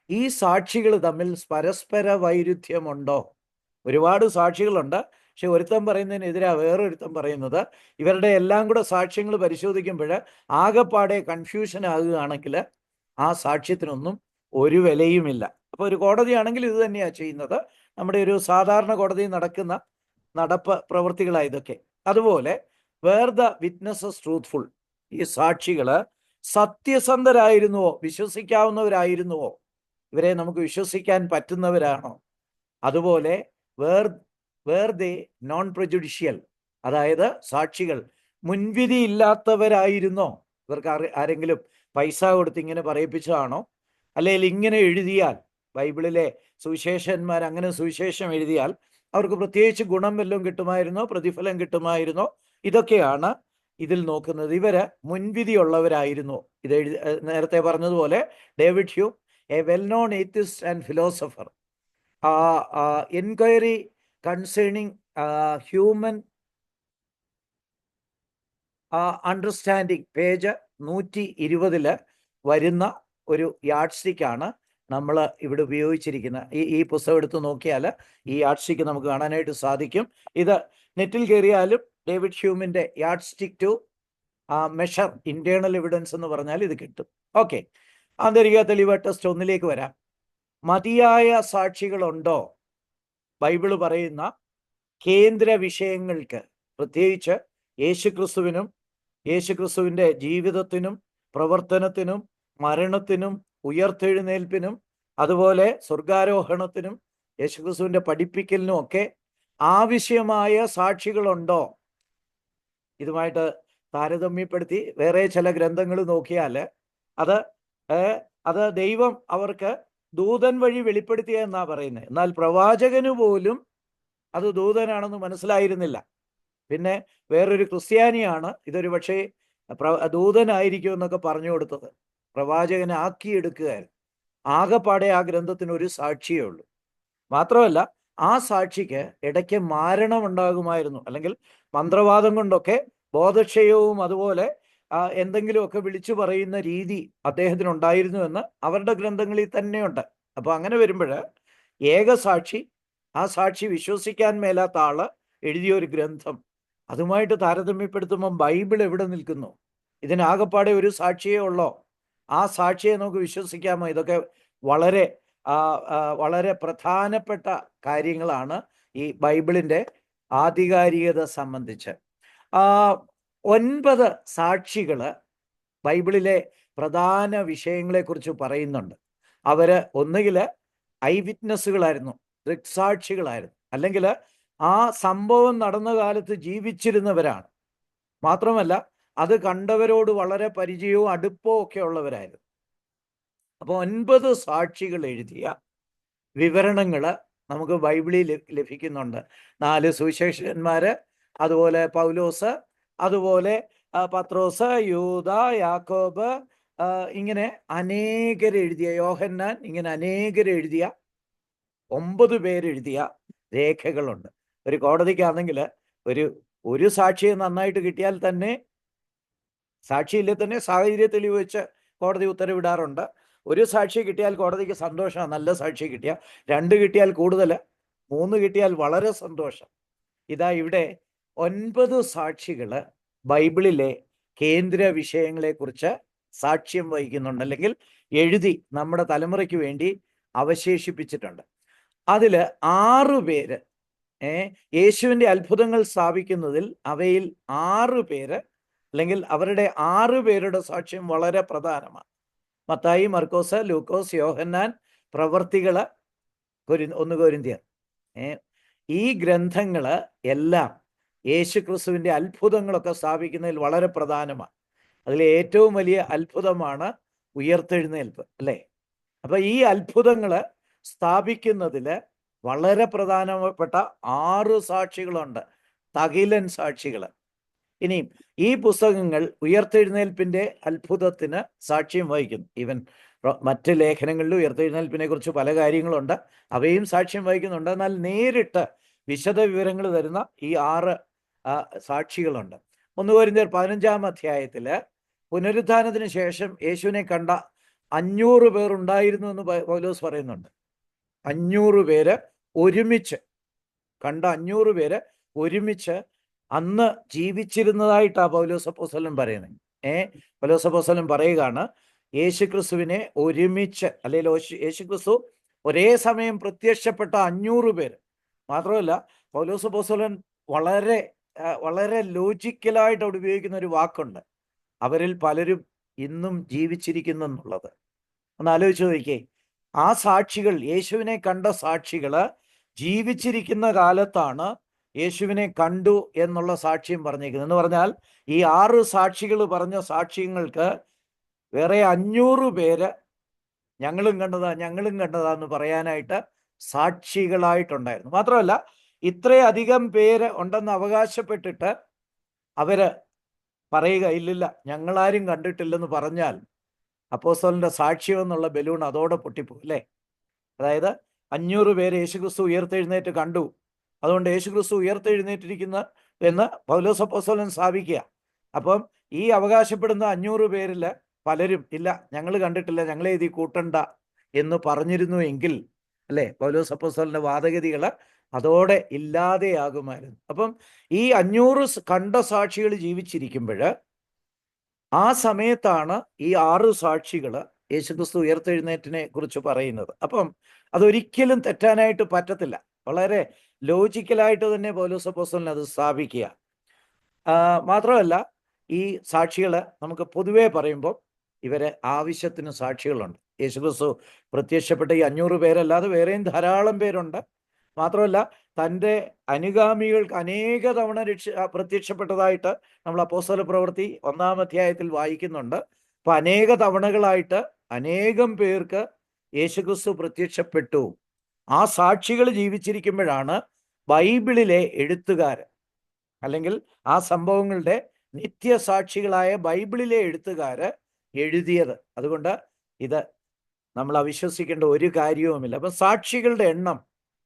ഈ സാക്ഷികൾ തമ്മിൽ പരസ്പര വൈരുദ്ധ്യമുണ്ടോ? ഒരുപാട് സാക്ഷികളുണ്ട്, പക്ഷെ ഒരുത്തൻ പറയുന്നതിനെതിരാ വേറൊരുത്തൻ പറയുന്നത്. ഇവരുടെ എല്ലാം കൂടെ സാക്ഷ്യങ്ങൾ പരിശോധിക്കുമ്പോൾ ആകെപ്പാടെ കൺഫ്യൂഷൻ ആകുകയാണെങ്കിൽ ആ സാക്ഷ്യത്തിനൊന്നും ഒരു വിലയുമില്ല. അപ്പോൾ ഒരു കോടതിയാണെങ്കിൽ ഇത് തന്നെയാണ് ചെയ്യുന്നത്. നമ്മുടെ ഒരു സാധാരണ കോടതിയിൽ നടക്കുന്ന നടപ്പ് പ്രവൃത്തികളാണ് ഇതൊക്കെ. അതുപോലെ വേർ ദ വിറ്റ്നസസ് ട്രൂത്ത്ഫുൾ, ഈ സാക്ഷികള് സത്യസന്ധരായിരുന്നുവോ, വിശ്വസിക്കാവുന്നവരായിരുന്നുവോ, ഇവരെ നമുക്ക് വിശ്വസിക്കാൻ പറ്റുന്നവരാണോ? അതുപോലെ വേർ ദേ നോൺ പ്രെജുഡീഷ്യൽ, അതായത് സാക്ഷികൾ മുൻവിധി ഇല്ലാത്തവരായിരുന്നോ? ഇവർക്ക് ആരെങ്കിലും പൈസ കൊടുത്ത് ഇങ്ങനെ പറയിപ്പിച്ചതാണോ? അല്ലെങ്കിൽ ഇങ്ങനെ എഴുതിയാൽ, ബൈബിളിലെ സുവിശേഷന്മാർ അങ്ങനെ സുവിശേഷം എഴുതിയാൽ അവർക്ക് പ്രത്യേകിച്ച് ഗുണം വല്ലതും കിട്ടുമായിരുന്നോ, പ്രതിഫലം കിട്ടുമായിരുന്നോ? ഇതൊക്കെയാണ് ഇതിൽ നോക്കുന്നത്. ഇവര് മുൻവിധിയുള്ളവരായിരുന്നു. ഇത് നേരത്തെ പറഞ്ഞതുപോലെ David Hume, a well known atheist and philosopher, enquiry concerning human understanding, page 120 വരുന്ന ഒരു യാർഡ് സ്റ്റിക്കാണ് നമ്മൾ ഇവിടെ ഉപയോഗിച്ചിരിക്കുന്നത്. ഈ പുസ്തകം എടുത്ത് നോക്കിയാൽ ഈ യാർഡ് സ്റ്റിക്ക് നമുക്ക് കാണാനായിട്ട് സാധിക്കും. ഇത് നെറ്റിൽ കയറിയാലും ഡേവിഡ് ഹ്യൂമിൻ്റെ yardstick to measure internal evidence എന്ന് പറഞ്ഞാൽ ഇത് കിട്ടും. ഓക്കെ, ആന്തരിക തെളിവ് ടെസ്റ്റ് 1 വരാം. മതിയായ സാക്ഷികളുണ്ടോ ബൈബിള് പറയുന്ന കേന്ദ്ര വിഷയങ്ങൾക്ക്, പ്രത്യേകിച്ച് യേശുക്രിസ്തുവിനും യേശുക്രിസ്തുവിൻ്റെ ജീവിതത്തിനും പ്രവർത്തനത്തിനും മരണത്തിനും ഉയർത്തെഴുന്നേൽപ്പിനും അതുപോലെ സ്വർഗാരോഹണത്തിനും യേശുക്രിസ്തുവിൻ്റെ പഠിപ്പിക്കലിനും ഒക്കെ ആവശ്യമായ സാക്ഷികളുണ്ടോ? ഇതുമായിട്ട് താരതമ്യപ്പെടുത്തി വേറെ ചില ഗ്രന്ഥങ്ങൾ നോക്കിയാൽ അത് ദൈവം അവർക്ക് ദൂതൻ വഴി വെളിപ്പെടുത്തിയ എന്നാ പറയുന്നത്. എന്നാൽ പ്രവാചകന് പോലും അത് ദൂതനാണെന്ന് മനസ്സിലായിരുന്നില്ല. പിന്നെ വേറൊരു ക്രിസ്ത്യാനിയാണ് ഇതൊരു പക്ഷേ ദൂതനായിരിക്കും എന്നൊക്കെ പറഞ്ഞു കൊടുത്തത്. പ്രവാചകനെ ആക്കിയെടുക്കുകയായിരുന്നു. ആകെപ്പാടെ ആ ഗ്രന്ഥത്തിന് ഒരു സാക്ഷിയേ ഉള്ളൂ. മാത്രമല്ല ആ സാക്ഷിക്ക് ഇടയ്ക്ക് മാരണം ഉണ്ടാകുമായിരുന്നു. അല്ലെങ്കിൽ മന്ത്രവാദം കൊണ്ടൊക്കെ ബോധക്ഷയവും അതുപോലെ എന്തെങ്കിലുമൊക്കെ വിളിച്ചു പറയുന്ന രീതി അദ്ദേഹത്തിനുണ്ടായിരുന്നു എന്ന് അവരുടെ ഗ്രന്ഥങ്ങളിൽ തന്നെയുണ്ട്. അപ്പോൾ അങ്ങനെ വരുമ്പോൾ ഏകസാക്ഷി, ആ സാക്ഷി വിശ്വസിക്കാൻ മേലാത്ത ആള് എഴുതിയൊരു ഗ്രന്ഥം, അതുമായിട്ട് താരതമ്യപ്പെടുത്തുമ്പോൾ ബൈബിൾ എവിടെ നിൽക്കുന്നു? ഇതിനാകെപ്പാടെ ഒരു സാക്ഷിയേ ഉള്ളോ? ആ സാക്ഷിയെ നമുക്ക് വിശ്വസിക്കാമോ? ഇതൊക്കെ വളരെ വളരെ പ്രധാനപ്പെട്ട കാര്യങ്ങളാണ് ഈ ബൈബിളിൻ്റെ ആധികാരികത സംബന്ധിച്ച്. 9 സാക്ഷികൾ ബൈബിളിലെ പ്രധാന വിഷയങ്ങളെക്കുറിച്ച് പറയുന്നുണ്ട്. അവര് ഒന്നുകിൽ ഐ വിറ്റ്നസ്സുകളായിരുന്നു, ദൃക്സാക്ഷികളായിരുന്നു, അല്ലെങ്കിൽ ആ സംഭവം നടന്ന കാലത്ത് ജീവിച്ചിരുന്നവരാണ്. മാത്രമല്ല അത് കണ്ടവരോട് വളരെ പരിചയവും അടുപ്പവും ഒക്കെ ഉള്ളവരായിരുന്നു. അപ്പോൾ 9 സാക്ഷികൾ എഴുതിയ വിവരണങ്ങൾ നമുക്ക് ബൈബിളിൽ ലഭിക്കുന്നുണ്ട്. 4 സുവിശേഷന്മാര്, അതുപോലെ പൗലോസ്, അതുപോലെ പത്രോസ്, യൂദ, യാക്കോബ്, ഇങ്ങനെ അനേകരെഴുതിയ യോഹന്നാൻ, ഇങ്ങനെ അനേകരെഴുതിയ 9 പേരെഴുതിയ രേഖകളുണ്ട്. ഒരു കോടതിക്കാണെങ്കിൽ ഒരു സാക്ഷിയെ നന്നായിട്ട് കിട്ടിയാൽ തന്നെ, സാക്ഷിയില്ലേ തന്നെ സാഹചര്യ തെളിവ് വെച്ച് കോടതി ഉത്തരവിടാറുണ്ട്. ഒരു സാക്ഷി കിട്ടിയാൽ കോടതിക്ക് സന്തോഷമാണ്, നല്ല സാക്ഷി കിട്ടിയാൽ. 2 കിട്ടിയാൽ കൂടുതൽ, 3 കിട്ടിയാൽ വളരെ സന്തോഷം. ഇതാ ഇവിടെ 9 സാക്ഷികൾ ബൈബിളിലെ കേന്ദ്ര വിഷയങ്ങളെക്കുറിച്ച് സാക്ഷ്യം വഹിക്കുന്നുണ്ട്, അല്ലെങ്കിൽ എഴുതി നമ്മുടെ തലമുറയ്ക്ക് വേണ്ടി അവശേഷിപ്പിച്ചിട്ടുണ്ട്. അതിൽ 6 പേര് യേശുവിൻ്റെ അത്ഭുതങ്ങൾ സ്ഥാപിക്കുന്നതിൽ അവയിൽ 6 പേര്, അല്ലെങ്കിൽ അവരുടെ 6 പേരുടെ സാക്ഷ്യം വളരെ പ്രധാനമാണ്. മത്തായി, മർക്കോസ്, ലൂക്കോസ്, യോഹന്നാൻ, പ്രവർത്തികൾ, 1 കൊരിന്ത്യർ. ഈ ഗ്രന്ഥങ്ങൾ എല്ലാം യേശുക്രിസ്തുവിൻ്റെ അത്ഭുതങ്ങളൊക്കെ സ്ഥാപിക്കുന്നതിൽ വളരെ പ്രധാനമാണ്. അതിലെ ഏറ്റവും വലിയ അത്ഭുതമാണ് ഉയർത്തെഴുന്നേൽപ്പ്, അല്ലേ? അപ്പം ഈ അത്ഭുതങ്ങൾ സ്ഥാപിക്കുന്നതിൽ വളരെ പ്രധാനപ്പെട്ട 6 സാക്ഷികളുണ്ട്, തകിലൻ സാക്ഷികൾ. ഇനിയും ഈ പുസ്തകങ്ങൾ ഉയർത്തെഴുന്നേൽപ്പിൻ്റെ അത്ഭുതത്തിന് സാക്ഷ്യം വഹിക്കുന്നു. ഈവൻ മറ്റ് ലേഖനങ്ങളിൽ ഉയർത്തെഴുന്നേൽപ്പിനെ കുറിച്ച് പല കാര്യങ്ങളുണ്ട്, അവയും സാക്ഷ്യം വഹിക്കുന്നുണ്ട്. എന്നാൽ നേരിട്ട് വിശദ വിവരങ്ങൾ തരുന്ന ഈ 6 സാക്ഷികളുണ്ട്. 1 കൊരിന്ത്യർ 15-ാം അധ്യായത്തിൽ പുനരുത്ഥാനത്തിന് ശേഷം യേശുവിനെ കണ്ട 500 പേർ ഉണ്ടായിരുന്നു എന്ന് പൗലോസ് പറയുന്നുണ്ട്. 500 പേര് ഒരുമിച്ച് കണ്ട 500 പേര് ഒരുമിച്ച് അന്ന് ജീവിച്ചിരുന്നതായിട്ടാണ് പൗലോസ് അപ്പോസ്തലൻ പറയുന്നത്. പൗലോസ് അപ്പോസ്തലൻ പറയുകയാണ്, യേശുക്രിസ്തുവിനെ ഒരുമിച്ച്, അല്ലെങ്കിൽ യേശുക്രിസ്തു ഒരേ സമയം പ്രത്യക്ഷപ്പെട്ട 500 പേര്. മാത്രമല്ല പൗലോസ് അപ്പോസ്തലൻ വളരെ വളരെ ലോജിക്കലായിട്ട് അവിടെ ഉപയോഗിക്കുന്ന ഒരു വാക്കുണ്ട്, അവരിൽ പലരും ഇന്നും ജീവിച്ചിരിക്കുന്നു എന്നുള്ളത്. ഒന്ന് ആലോചിച്ച് നോക്കിയേ, ആ സാക്ഷികൾ, യേശുവിനെ കണ്ട സാക്ഷികള് ജീവിച്ചിരിക്കുന്ന കാലത്താണ് യേശുവിനെ കണ്ടു എന്നുള്ള സാക്ഷ്യം പറഞ്ഞിരിക്കുന്നത്. എന്ന് പറഞ്ഞാൽ ഈ 6 സാക്ഷികൾ പറഞ്ഞ സാക്ഷ്യങ്ങൾക്ക് വേറെ 500 പേര് ഞങ്ങളും കണ്ടതാന്ന് പറയാനായിട്ട് സാക്ഷികളായിട്ടുണ്ടായിരുന്നു. മാത്രമല്ല ഇത്രയധികം പേര് ഉണ്ടെന്ന് അവകാശപ്പെട്ടിട്ട് അവര് പറയുക, ഇല്ലില്ല ഞങ്ങളാരും കണ്ടിട്ടില്ലെന്ന് പറഞ്ഞാൽ അപ്പോസ്തലന്റെ സാക്ഷ്യം എന്നുള്ള ബലൂൺ അതോടെ പൊട്ടിപ്പോകും, അല്ലേ? അതായത് 500 പേര് യേശുക്രിസ്തു ഉയർത്തെഴുന്നേറ്റ് കണ്ടു, അതുകൊണ്ട് യേശുക്രിസ്തു ഉയർത്തെഴുന്നേറ്റിരിക്കുന്ന എന്ന് പൗലോസ് അപ്പോസ്തലൻ സ്ഥാപിക്കുക. അപ്പം ഈ അവകാശപ്പെടുന്ന 500 പേരിൽ പലരും ഇല്ല ഞങ്ങൾ കണ്ടിട്ടില്ല, ഞങ്ങളെ ഇതിൽ കൂട്ടണ്ട എന്ന് പറഞ്ഞിരുന്നു എങ്കിൽ, അല്ലേ, പൗലോസ് അപ്പോസ്തലന്റെ വാദഗതികൾ അതോടെ ഇല്ലാതെയാകുമായിരുന്നു. അപ്പം ഈ 500 കണ്ട സാക്ഷികൾ ജീവിച്ചിരിക്കുമ്പോൾ ആ സമയത്താണ് ഈ 6 സാക്ഷികൾ യേശുക്രിസ്തു ഉയർത്തെഴുന്നേറ്റിനെ കുറിച്ച് പറയുന്നത്. അപ്പം അതൊരിക്കലും തെറ്റാനായിട്ട് പറ്റത്തില്ല. വളരെ ലോജിക്കലായിട്ട് തന്നെ പൗലോസ് അപ്പോസ്തലൻ അത് സ്ഥാപിക്കുക. മാത്രമല്ല ഈ സാക്ഷികൾ നമുക്ക് പൊതുവെ പറയുമ്പോൾ ഇവരെ ആവശ്യത്തിന് സാക്ഷികളുണ്ട്. യേശുക്രിസ്തു പ്രത്യക്ഷപ്പെട്ട ഈ 500 പേരല്ലാതെ വേറെയും ധാരാളം പേരുണ്ട്. മാത്രമല്ല തൻ്റെ അനുഗാമികൾക്ക് അനേക തവണ പ്രത്യക്ഷപ്പെട്ടതായിട്ട് നമ്മൾ അപ്പോസ്തല പ്രവൃത്തി 1-ാം അധ്യായത്തിൽ വായിക്കുന്നുണ്ട്. അപ്പൊ അനേക തവണകളായിട്ട് അനേകം പേർക്ക് യേശുക്രിസ്തു പ്രത്യക്ഷപ്പെട്ടു. ആ സാക്ഷികൾ ജീവിച്ചിരിക്കുമ്പോഴാണ് ബൈബിളിലെ എഴുത്തുകാർ, അല്ലെങ്കിൽ ആ സംഭവങ്ങളുടെ നിത്യസാക്ഷികളായ ബൈബിളിലെ എഴുത്തുകാർ എഴുതിയത്. അതുകൊണ്ട് ഇത് നമ്മൾ അവിശ്വസിക്കേണ്ട ഒരു കാര്യവുമില്ല. അപ്പൊ സാക്ഷികളുടെ എണ്ണം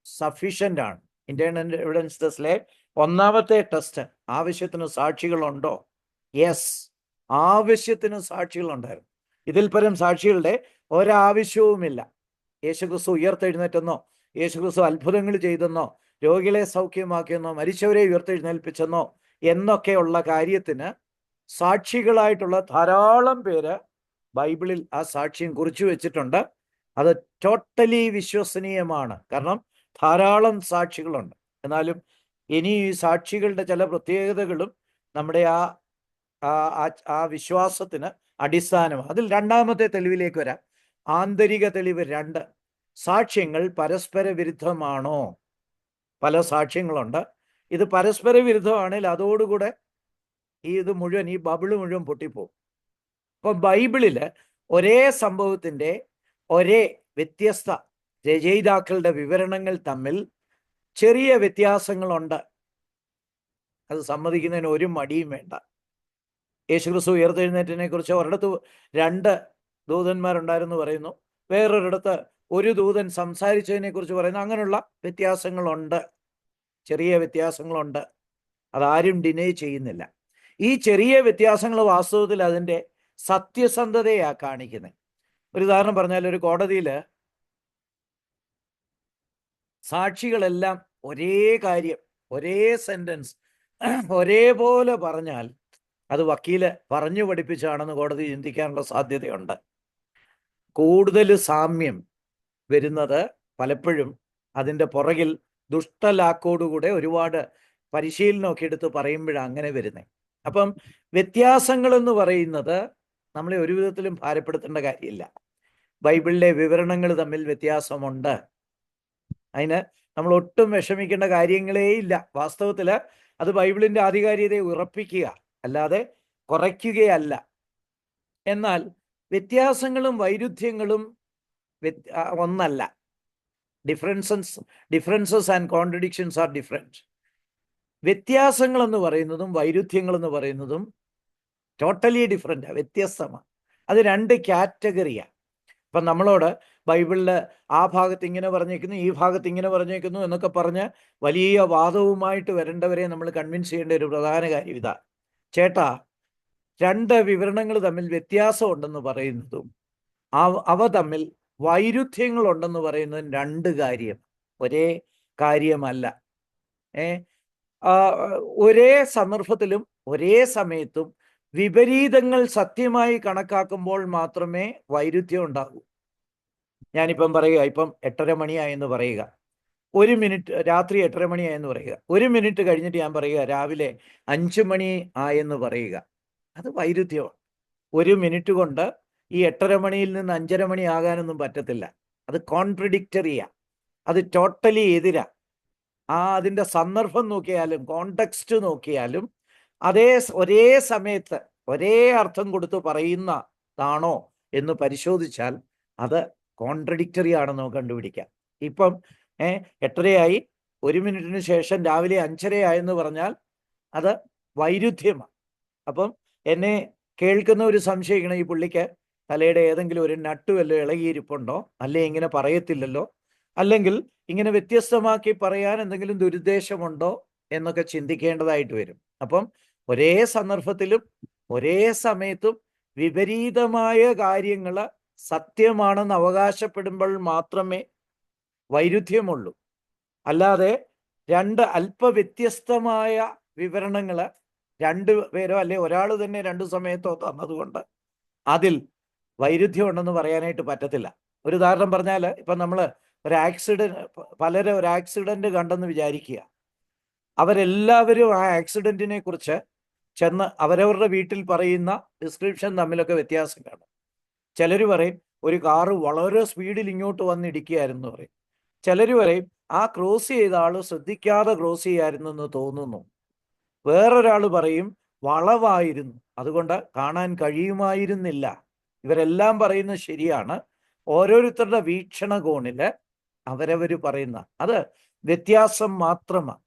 സഫീഷ്യൻ്റ് ആണ്. ഇന്റേണൽ എവിഡൻസ് ടെസ്റ്റിലെ 1-ാമത്തെ ടെസ്റ്റ്, ആവശ്യത്തിന് സാക്ഷികളുണ്ടോ? യെസ്, ആവശ്യത്തിന് സാക്ഷികളുണ്ടായിരുന്നു. ഇതിൽ പരം സാക്ഷികളുടെ ഒരാവശ്യവുമില്ല. യേശുക്രിസ്തു ഉയർത്തെഴുന്നേറ്റെന്നോ, യേശുക്രിസ്തു അത്ഭുതങ്ങൾ ചെയ്തെന്നോ, രോഗികളെ സൗഖ്യമാക്കിയെന്നോ, മരിച്ചവരെ ഉയർത്തെഴുന്നേൽപ്പിച്ചെന്നോ എന്നൊക്കെയുള്ള കാര്യത്തിന് സാക്ഷികളായിട്ടുള്ള ധാരാളം പേര് ബൈബിളിൽ ആ സാക്ഷ്യം കുറിച്ചു വെച്ചിട്ടുണ്ട്. അത് ടോട്ടലി വിശ്വസനീയമാണ്, കാരണം ധാരാളം സാക്ഷികളുണ്ട്. എന്നാലും ഇനി ഈ സാക്ഷികളുടെ ചില പ്രത്യേകതകളും നമ്മുടെ ആ വിശ്വാസത്തിന് അടിസ്ഥാനമാണ്. അതിൽ 2-ാമത്തെ തെളിവിലേക്ക് വരാം. ആന്തരിക തെളിവ് 2, സാക്ഷ്യങ്ങൾ പരസ്പര വിരുദ്ധമാണോ? പല സാക്ഷ്യങ്ങളുണ്ട്. ഇത് പരസ്പര വിരുദ്ധമാണെങ്കിൽ അതോടുകൂടെ ഈ ബബിള് മുഴുവൻ പൊട്ടിപ്പോകും. അപ്പം ബൈബിളിൽ ഒരേ സംഭവത്തിൻ്റെ ഒരേ വ്യത്യസ്ത രചയിതാക്കളുടെ വിവരണങ്ങൾ തമ്മിൽ ചെറിയ വ്യത്യാസങ്ങളുണ്ട്. അത് സമ്മതിക്കുന്നതിന് ഒരു മടിയും വേണ്ട. യേശുക്രിസ്തു ഉയർത്തെഴുന്നേറ്റിനെ കുറിച്ച് ഒരിടത്ത് 2 ദൂതന്മാരുണ്ടായിരുന്നു പറയുന്നു, വേറൊരിടത്ത് ഒരു ദൂതൻ സംസാരിച്ചതിനെ കുറിച്ച് പറയുന്നു. അങ്ങനെയുള്ള വ്യത്യാസങ്ങളുണ്ട്, ചെറിയ വ്യത്യാസങ്ങളുണ്ട്. അതാരും ഡിനൈ ചെയ്യുന്നില്ല. ഈ ചെറിയ വ്യത്യാസങ്ങൾ വാസ്തവത്തിൽ അതിൻ്റെ സത്യസന്ധതയാണ് കാണിക്കുന്നത്. ഒരു ഉദാഹരണം പറഞ്ഞാൽ, ഒരു കോടതിയിൽ സാക്ഷികളെല്ലാം ഒരേ കാര്യം, ഒരേ സെന്റൻസ് ഒരേപോലെ പറഞ്ഞാൽ അത് വക്കീല് പറഞ്ഞു പഠിപ്പിച്ചാണെന്ന് കോടതി ചിന്തിക്കാനുള്ള സാധ്യതയുണ്ട്. കൂടുതൽ സാമ്യം വരുന്നത് പലപ്പോഴും അതിൻ്റെ പുറകിൽ ദുഷ്ടലാക്കോടുകൂടെ ഒരുപാട് പരിശീലനമൊക്കെ എടുത്ത് പറയുമ്പോഴാണ് അങ്ങനെ വരുന്നത്. അപ്പം വ്യത്യാസങ്ങളെന്ന് പറയുന്നത് നമ്മളെ ഒരു വിധത്തിലും ഭാരപ്പെടുത്തേണ്ട കാര്യമില്ല. ബൈബിളിലെ വിവരണങ്ങൾ തമ്മിൽ വ്യത്യാസമുണ്ട്, അതിന് നമ്മൾ ഒട്ടും വിഷമിക്കേണ്ട കാര്യങ്ങളേ ഇല്ല. വാസ്തവത്തിൽ അത് ബൈബിളിൻ്റെ ആധികാരികതയെ ഉറപ്പിക്കുക അല്ലാതെ കുറയ്ക്കുകയല്ല. എന്നാൽ വ്യത്യാസങ്ങളും വൈരുദ്ധ്യങ്ങളും ഒന്നല്ല. Differences and contradictions are different. വ്യത്യാസങ്ങളെന്ന് പറയുന്നതും വൈരുദ്ധ്യങ്ങളെന്ന് പറയുന്നതും ടോട്ടലി ഡിഫറെൻ്റാണ്, വ്യത്യസ്തമാണ്. അത് 2 കാറ്റഗറിയാണ്. അപ്പം നമ്മളോട് ബൈബിളിൽ ആ ഭാഗത്ത് ഇങ്ങനെ പറഞ്ഞേക്കുന്നു, ഈ ഭാഗത്ത് ഇങ്ങനെ പറഞ്ഞേക്കുന്നു എന്നൊക്കെ പറഞ്ഞ് വലിയ വാദവുമായിട്ട് വരേണ്ടവരെ നമ്മൾ കൺവിൻസ് ചെയ്യേണ്ട ഒരു പ്രധാന കാര്യം ഇതാ, ചേട്ടാ 2 വിവരണങ്ങൾ തമ്മിൽ വ്യത്യാസമുണ്ടെന്ന് പറയുന്നതും അവ തമ്മിൽ വൈരുദ്ധ്യങ്ങളുണ്ടെന്ന് പറയുന്നതും 2 കാര്യം, ഒരേ കാര്യമല്ല. ഒരേ സന്ദർഭത്തിലും ഒരേ സമയത്തും വിപരീതങ്ങൾ സത്യമായി കണക്കാക്കുമ്പോൾ മാത്രമേ വൈരുദ്ധ്യം ഉണ്ടാകൂ. ഞാനിപ്പം പറയുക, ഇപ്പം 8:30 മണിയായെന്ന് പറയുക, 1 മിനിറ്റ് രാത്രി 8:30 മണിയായെന്ന് പറയുക, 1 മിനിറ്റ് കഴിഞ്ഞിട്ട് ഞാൻ പറയുക രാവിലെ 5 മണി ആയെന്ന് പറയുക. അത് വൈരുദ്ധ്യമാണ്. 1 മിനിറ്റ് കൊണ്ട് ഈ 8:30 മണിയിൽ നിന്ന് 5:30 മണി ആകാനൊന്നും പറ്റത്തില്ല. അത് കോൺട്രഡിക്റ്ററിയാ, അത് ടോട്ടലി എതിരാ. അതിൻ്റെ സന്ദർഭം നോക്കിയാലും കോണ്ടെക്സ്റ്റ് നോക്കിയാലും ഒരേ സമയത്ത് ഒരേ അർത്ഥം കൊടുത്ത് പറയുന്നതാണോ എന്ന് പരിശോധിച്ചാൽ അത് കോൺട്രഡിക്റ്ററി ആണെന്ന് നമുക്ക് കണ്ടുപിടിക്കാം. ഇപ്പം 8:30 1 മിനിറ്റിന് ശേഷം രാവിലെ 5:30 ആയെന്ന് പറഞ്ഞാൽ അത് വൈരുദ്ധ്യമാണ്. അപ്പം എന്നെ കേൾക്കുന്ന ഒരു സംശയിക്കണം, ഈ പുള്ളിക്ക് തലയുടെ ഏതെങ്കിലും ഒരു നട്ട് വല്ലതും ഇളകിയിരിപ്പുണ്ടോ, അല്ലെ ഇങ്ങനെ പറയത്തില്ലല്ലോ, അല്ലെങ്കിൽ ഇങ്ങനെ വ്യത്യസ്തമാക്കി പറയാൻ എന്തെങ്കിലും ദുരുദ്ദേശമുണ്ടോ എന്നൊക്കെ ചിന്തിക്കേണ്ടതായിട്ട് വരും. അപ്പം ഒരേ സന്ദർഭത്തിലും ഒരേ സമയത്തും വിപരീതമായ കാര്യങ്ങൾ സത്യമാണെന്ന് അവകാശപ്പെടുമ്പോൾ മാത്രമേ വൈരുദ്ധ്യമുള്ളൂ. അല്ലാതെ രണ്ട് വ്യത്യസ്തമായ വിവരണങ്ങൾ പേരോ അല്ലെ ഒരാൾ തന്നെ 2 സമയത്തോ തന്നതുകൊണ്ട് അതിൽ വൈരുദ്ധ്യം ഉണ്ടെന്ന് പറയാനായിട്ട് പറ്റത്തില്ല. ഒരു ഉദാഹരണം പറഞ്ഞാൽ, ഇപ്പം നമ്മൾ പലരും ഒരു ആക്സിഡന്റ് കണ്ടെന്ന് വിചാരിക്കുക. അവരെല്ലാവരും ആ ആക്സിഡന്റിനെ കുറിച്ച് ചെന്ന് അവരവരുടെ വീട്ടിൽ പറയുന്ന ഡിസ്ക്രിപ്ഷൻ തമ്മിലൊക്കെ വ്യത്യാസം കാണും. ചിലർ പറയും ഒരു കാറ് വളരെ സ്പീഡിൽ ഇങ്ങോട്ട് വന്നിടിക്കുകയായിരുന്നു പറയും. ചിലർ പറയും ആ ക്രോസ് ചെയ്ത ആൾ ശ്രദ്ധിക്കാതെ ക്രോസ് ചെയ്യായിരുന്നു എന്ന് തോന്നുന്നു. വേറൊരാൾ പറയും വളവായിരുന്നു, അതുകൊണ്ട് കാണാൻ കഴിയുമായിരുന്നില്ല. ഇവരെല്ലാം പറയുന്നത് ശരിയാണ്. ഓരോരുത്തരുടെ വീക്ഷണകോണിൽ അവരവർ പറയുന്ന അത് വ്യത്യാസം മാത്രമാണ്.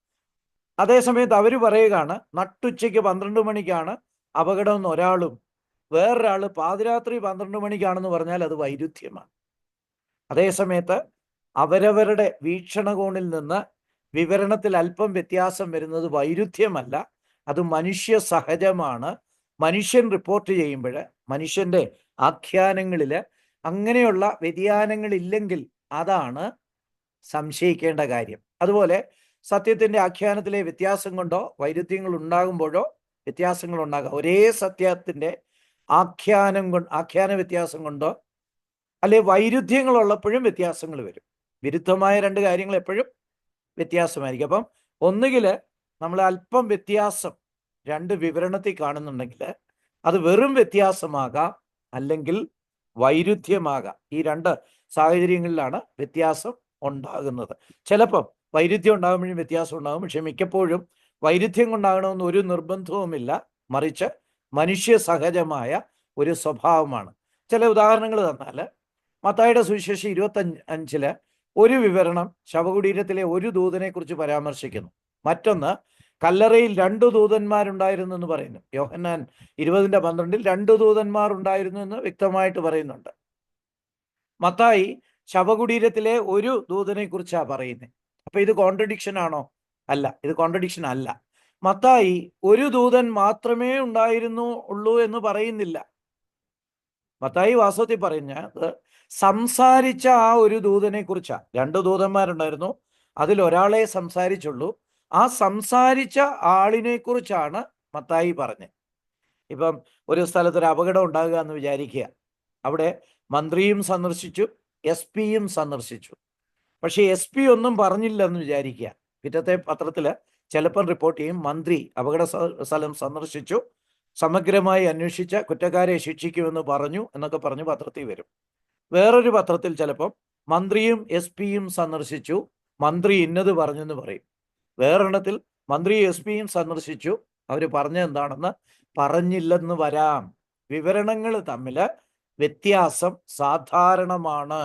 അതേസമയത്ത് അവർ പറയുകയാണ് നട്ടുച്ചയ്ക്ക് 12 മണിക്കാണ് അപകടമെന്ന് ഒരാളും, വേറൊരാൾ പാതിരാത്രി 12 മണിക്കാണെന്ന് പറഞ്ഞാൽ അത് വൈരുദ്ധ്യമാണ്. അതേസമയത്ത് അവരവരുടെ വീക്ഷണകോണിൽ നിന്ന് വിവരണത്തിൽ അല്പം വ്യത്യാസം വരുന്നത് വൈരുദ്ധ്യമല്ല, അത് മനുഷ്യ സഹജമാണ്. മനുഷ്യൻ റിപ്പോർട്ട് ചെയ്യുമ്പോൾ മനുഷ്യൻ്റെ ആഖ്യാനങ്ങളിൽ അങ്ങനെയുള്ള വ്യതിയാനങ്ങളില്ലെങ്കിൽ അതാണ് സംശയിക്കേണ്ട കാര്യം. അതുപോലെ സത്യത്തിൻ്റെ ആഖ്യാനത്തിലെ വ്യത്യാസം കൊണ്ടോ വൈരുദ്ധ്യങ്ങൾ ഉണ്ടാകുമ്പോഴോ വ്യത്യാസങ്ങൾ ഉണ്ടാകാം. ഒരേ സത്യത്തിൻ്റെ ആഖ്യാന വ്യത്യാസം കൊണ്ടോ അല്ലെ വൈരുദ്ധ്യങ്ങളുള്ളപ്പോഴും വ്യത്യാസങ്ങൾ വരും. വിരുദ്ധമായ 2 കാര്യങ്ങൾ എപ്പോഴും വ്യത്യാസമായിരിക്കും. അപ്പം ഒന്നുകിൽ നമ്മൾ അല്പം വ്യത്യാസം 2 വിവരണത്തിൽ കാണുന്നുണ്ടെങ്കിൽ അത് വെറും വ്യത്യാസമാകാം, അല്ലെങ്കിൽ വൈരുദ്ധ്യമാകാം. ഈ 2 സാഹചര്യങ്ങളിലാണ് വ്യത്യാസം ഉണ്ടാകുന്നത്. ചിലപ്പം വൈരുദ്ധ്യം ഉണ്ടാകുമ്പോഴും വ്യത്യാസം ഉണ്ടാകും, പക്ഷെ മിക്കപ്പോഴും വൈരുദ്ധ്യം കൊണ്ടാകണമെന്ന് ഒരു നിർബന്ധവുമില്ല, മറിച്ച് മനുഷ്യ സഹജമായ ഒരു സ്വഭാവമാണ്. ചില ഉദാഹരണങ്ങൾ തന്നാൽ, മത്തായിയുടെ സുവിശേഷം 25 ഒരു വിവരണം ശവകുടീരത്തിലെ ഒരു ദൂതനെ കുറിച്ച് പരാമർശിക്കുന്നു. മറ്റൊന്ന് കല്ലറയിൽ 2 ദൂതന്മാരുണ്ടായിരുന്നു എന്ന് പറയുന്നു. യോഹന്നാൻ 20:12 2 ദൂതന്മാർ ഉണ്ടായിരുന്നു എന്ന് വ്യക്തമായിട്ട് പറയുന്നുണ്ട്. മത്തായി ശവകുടീരത്തിലെ ഒരു ദൂതനെ കുറിച്ചാണ് പറയുന്നത്. അപ്പൊ ഇത് കോൺട്രഡിക്ഷൻ ആണോ? അല്ല, ഇത് കോൺട്രഡിക്ഷൻ അല്ല. മത്തായി ഒരു ദൂതൻ മാത്രമേ ഉള്ളൂ എന്ന് പറയുന്നില്ല. മത്തായി വാസ്തവത്തിൽ പറഞ്ഞത് സംസാരിച്ച ആ ഒരു ദൂതനെ കുറിച്ചാണ്. 2 ദൂതന്മാരുണ്ടായിരുന്നു, അതിൽ ഒരാളെ സംസാരിച്ചുള്ളൂ. ആ സംസാരിച്ച ആളിനെ കുറിച്ചാണ് മത്തായി പറഞ്ഞത്. ഇപ്പം ഒരു സ്ഥലത്തൊരു അപകടം ഉണ്ടാകുക എന്ന് വിചാരിക്കുക. അവിടെ മന്ത്രിയും സന്ദർശിച്ചു, SP യും സന്ദർശിച്ചു. പക്ഷേ SP ഒന്നും പറഞ്ഞില്ലെന്ന് വിചാരിക്കുക. പിറ്റത്തെ പത്രത്തിൽ ചിലപ്പം റിപ്പോർട്ട് ചെയ്യും മന്ത്രി അപകട സ്ഥലം സന്ദർശിച്ചു, സമഗ്രമായി അന്വേഷിച്ച കുറ്റക്കാരെ ശിക്ഷിക്കുമെന്ന് പറഞ്ഞു എന്നൊക്കെ പറഞ്ഞ് പത്രത്തിൽ വരും. വേറൊരു പത്രത്തിൽ ചിലപ്പം മന്ത്രിയും SP യും സന്ദർശിച്ചു, മന്ത്രി ഇന്നത് പറഞ്ഞെന്ന് പറയും. വേറൊരെണ്ണത്തിൽ മന്ത്രി SP യും സന്ദർശിച്ചു, അവർ പറഞ്ഞത് എന്താണെന്ന് പറഞ്ഞില്ലെന്ന് വരാം. വിവരണങ്ങൾ തമ്മിൽ വ്യത്യാസം സാധാരണമാണ്.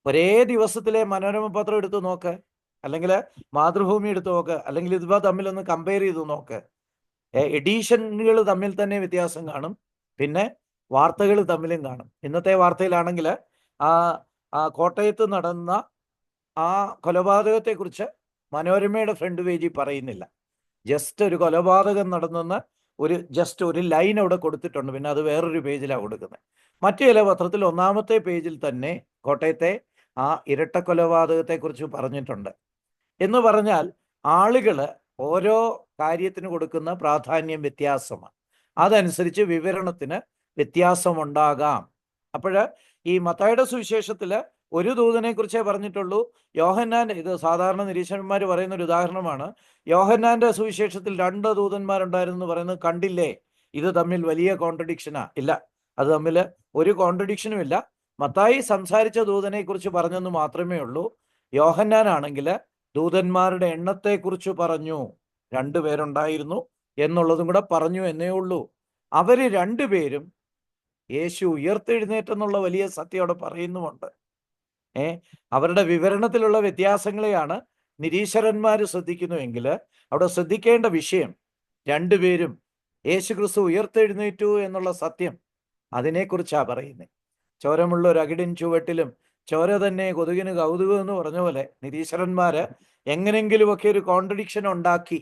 ഒരേ ദിവസത്തിലെ മനോരമ പത്രം എടുത്ത് നോക്ക്, അല്ലെങ്കിൽ മാതൃഭൂമി എടുത്ത് നോക്ക്, അല്ലെങ്കിൽ ഇവ തമ്മിലൊന്ന് കമ്പയർ ചെയ്ത് നോക്ക്. എഡീഷനുകൾ തമ്മിൽ തന്നെ വ്യത്യാസം കാണും, പിന്നെ വാർത്തകൾ തമ്മിലും കാണും. ഇന്നത്തെ വാർത്തയിലാണെങ്കിൽ കോട്ടയത്ത് നടന്ന ആ കൊലപാതകത്തെക്കുറിച്ച് മനോരമയുടെ ഫ്രണ്ട് പേജിൽ പറയുന്നില്ല. ജസ്റ്റ് ഒരു കൊലപാതകം നടന്നെന്ന് ഒരു ലൈൻ അവിടെ കൊടുത്തിട്ടുണ്ട്, പിന്നെ അത് വേറൊരു പേജിലാണ് കൊടുക്കുന്നത്. മറ്റു ചില പത്രത്തിൽ 1-ാമത്തെ പേജിൽ തന്നെ കോട്ടയത്തെ ആ ഇരട്ട കൊലപാതകത്തെക്കുറിച്ച് പറഞ്ഞിട്ടുണ്ട്. എന്ന് പറഞ്ഞാൽ ആളുകൾ ഓരോ കാര്യത്തിന് കൊടുക്കുന്ന പ്രാധാന്യം വ്യത്യാസമാണ്. അതനുസരിച്ച് വിവരണത്തിന് വ്യത്യാസമുണ്ടാകാം. അപ്പോൾ ഈ മത്തായിയുടെ സുവിശേഷത്തിൽ ഒരു ദൂതനെ കുറിച്ചേ പറഞ്ഞിട്ടുള്ളൂ. യോഹന്നാൻ്റെ, ഇത് സാധാരണ നിരീക്ഷകന്മാർ പറയുന്ന ഒരു ഉദാഹരണമാണ്, യോഹന്നാൻ്റെ സുവിശേഷത്തിൽ 2 ദൂതന്മാരുണ്ടായിരുന്നു എന്ന് പറയുന്നത് കണ്ടില്ലേ? ഇത് തമ്മിൽ വലിയ കോൺട്രഡിക്ഷനാ? ഇല്ല, അത് തമ്മിൽ ഒരു കോൺട്രഡിക്ഷനും ഇല്ല. മത്തായി സംസാരിച്ച ദൂതനെ കുറിച്ച് പറഞ്ഞെന്ന് മാത്രമേ ഉള്ളൂ. യോഹന്നാനാണെങ്കിൽ ദൂതന്മാരുടെ എണ്ണത്തെക്കുറിച്ച് പറഞ്ഞു, 2 പേരുണ്ടായിരുന്നു എന്നുള്ളതും കൂടെ പറഞ്ഞു എന്നേ ഉള്ളൂ. അവർ 2 പേരും യേശു ഉയർത്തെഴുന്നേറ്റെന്നുള്ള വലിയ സത്യം അവിടെ പറയുന്നുമുണ്ട്. അവരുടെ വിവരണത്തിലുള്ള വ്യത്യാസങ്ങളെയാണ് നിരീശ്വരന്മാർ ശ്രദ്ധിക്കുന്നുവെങ്കിൽ അവിടെ ശ്രദ്ധിക്കേണ്ട വിഷയം 2 പേരും യേശു ക്രിസ്തു ഉയർത്തെഴുന്നേറ്റു എന്നുള്ള സത്യം, അതിനെക്കുറിച്ചാണ് പറയുന്നത്. ചോരമുള്ള ഒരു അകിടിൻ ചുവട്ടിലും ചോര തന്നെ കൊതുകിന് കൗതുകം എന്ന് പറഞ്ഞ പോലെ നിരീശ്വരന്മാർ എങ്ങനെങ്കിലുമൊക്കെ ഒരു കോൺട്രഡിക്ഷൻ ഉണ്ടാക്കി,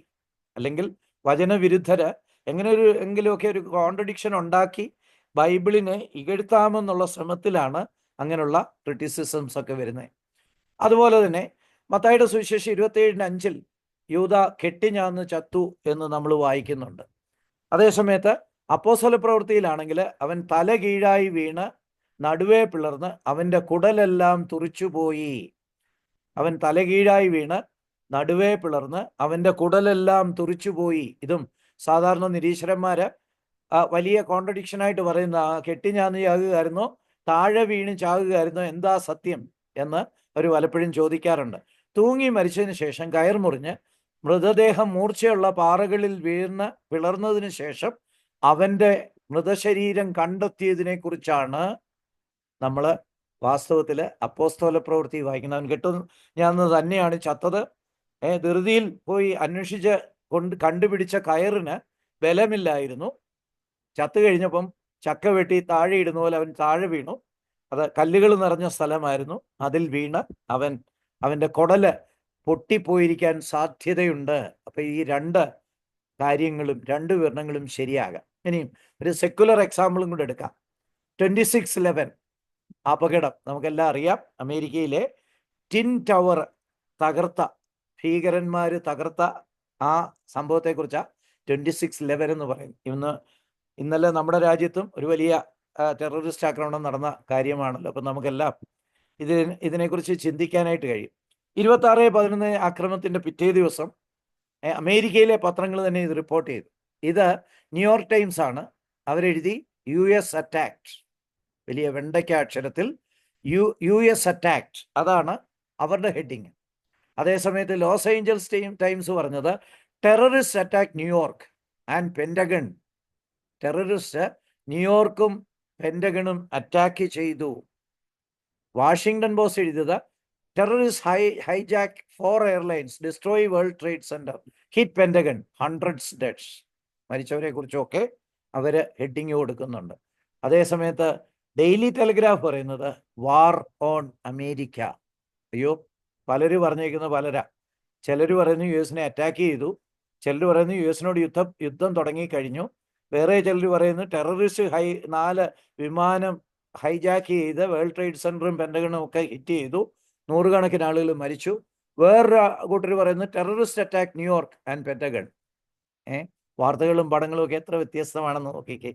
അല്ലെങ്കിൽ വചനവിരുദ്ധര് എങ്ങനെയെങ്കിലുമൊക്കെ ഒരു കോൺട്രഡിക്ഷൻ ഉണ്ടാക്കി ബൈബിളിനെ ഇകഴ്ത്താമെന്നുള്ള ശ്രമത്തിലാണ് അങ്ങനെയുള്ള ക്രിറ്റിസിസംസ് ഒക്കെ വരുന്നത്. അതുപോലെ തന്നെ മത്തായിയുടെ സുവിശേഷം 27:5 യൂദാ കെട്ടിഞ്ഞാന്ന് ചത്തു എന്ന് നമ്മൾ വായിക്കുന്നുണ്ട്. അതേസമയത്ത് അപ്പോസ്തല പ്രവൃത്തിയിലാണെങ്കിൽ അവൻ തല കീഴായി വീണ് നടുവേ പിളർന്ന് അവൻ്റെ കുടലെല്ലാം തുറിച്ചുപോയി. അവൻ തല കീഴായി വീണ് നടുവേ പിളർന്ന് അവൻ്റെ കുടലെല്ലാം തുറിച്ചുപോയി. ഇതും സാധാരണ നിരീശ്വരന്മാര് വലിയ കോൺട്രഡിക്ഷനായിട്ട് പറയുന്ന, കെട്ടിഞ്ഞാന്ന് ചാകുകയായിരുന്നോ താഴെ വീണ് ചാകുകയായിരുന്നോ, എന്താ സത്യം എന്ന് അവർ പലപ്പോഴും ചോദിക്കാറുണ്ട്. തൂങ്ങി മരിച്ചതിന് ശേഷം കയർ മുറിഞ്ഞ് മൃതദേഹം മൂർച്ചയുള്ള പാറകളിൽ വീണ് പിളർന്നതിന് ശേഷം അവൻ്റെ മൃതശരീരം കണ്ടെത്തിയതിനെ കുറിച്ചാണ് നമ്മൾ വാസ്തവത്തിൽ അപ്പോസ്തല പ്രവൃത്തി വായിക്കുന്നത്. അവൻ കെട്ടിഞ്ഞാന്ന് തന്നെയാണ് ചത്തത്. ധൃതിയിൽ പോയി അന്വേഷിച്ച് കണ്ടുപിടിച്ച കയറിന് ബലമില്ലായിരുന്നു. ചത്തു കഴിഞ്ഞപ്പം ചക്ക വെട്ടി താഴെ ഇടുന്ന പോലെ അവൻ താഴെ വീണു. അത് കല്ലുകൾ നിറഞ്ഞ സ്ഥലമായിരുന്നു. അതിൽ വീണ് അവൻ്റെ കുടല് പൊട്ടിപ്പോയിരിക്കാൻ സാധ്യതയുണ്ട്. അപ്പം ഈ 2 കാര്യങ്ങളും 2 വിവരണങ്ങളും ശരിയാകാം. ഇനിയും ഒരു സെക്കുലർ എക്സാമ്പിളും കൂടെ എടുക്കാം. 26/11 അപകടം നമുക്കെല്ലാം അറിയാം. അമേരിക്കയിലെ ടിൻ ടവർ ഭീകരന്മാർ തകർത്ത ആ സംഭവത്തെക്കുറിച്ചാണ് 26/11 എന്ന് പറയും. ഇന്നലെ നമ്മുടെ രാജ്യത്തും ഒരു വലിയ ടെററിസ്റ്റ് ആക്രമണം നടന്ന കാര്യമാണല്ലോ. അപ്പം നമുക്കെല്ലാം ഇതിനെക്കുറിച്ച് ചിന്തിക്കാനായിട്ട് കഴിയും. 26/11 ആക്രമണത്തിൻ്റെ പിറ്റേ ദിവസം അമേരിക്കയിലെ പത്രങ്ങൾ തന്നെ ഇത് റിപ്പോർട്ട് ചെയ്തു. ഇത് ന്യൂയോർക്ക് ടൈംസ് ആണ്. അവരെഴുതി US അറ്റാക്ട്, വലിയ വെണ്ടയ്ക്ക അക്ഷരത്തിൽ US അറ്റാക്ട്, അതാണ് അവരുടെ ഹെഡിങ്. അതേസമയത്ത് ലോസ് ഏഞ്ചൽസ് ടൈംസ് പറഞ്ഞത് terrorist attack New York and Pentagon. Terrorist ന്യൂയോർക്കും പെൻറ്റഗണും അറ്റാക്ക് ചെയ്തു. വാഷിങ്ടൺ പോസ്റ്റ് എഴുതിയത് terrorist hijack 4 airlines, destroy World Trade Center, hit Pentagon, 100s deads. മരിച്ചവരെ കുറിച്ചൊക്കെ അവർ ഹെഡിങ് കൊടുക്കുന്നുണ്ട്. അതേസമയത്ത് ഡെയിലി ടെലിഗ്രാഫ് പറയുന്നത് വാർ ഓൺ അമേരിക്ക. അയ്യോ, പലരും പറഞ്ഞേക്കുന്ന പലരാ. ചിലർ പറയുന്നു US അറ്റാക്ക് ചെയ്തു, ചിലർ പറയുന്നു US യുദ്ധം തുടങ്ങിക്കഴിഞ്ഞു, വേറെ ചിലർ പറയുന്നു ടെററിസ്റ്റ് 4 വിമാനം ഹൈജാക്ക് ചെയ്ത് വേൾഡ് ട്രേഡ് സെന്ററും പെൻറ്റഗണും ഒക്കെ ഹിറ്റ് ചെയ്തു, 100 കണക്കിന് ആളുകൾ മരിച്ചു. വേറൊരു കൂട്ടർ പറയുന്നു terrorist attack New York and pentagon. വാർത്തകളും പടങ്ങളും ഒക്കെ എത്ര വ്യത്യസ്തമാണെന്ന് നോക്കിക്കേ.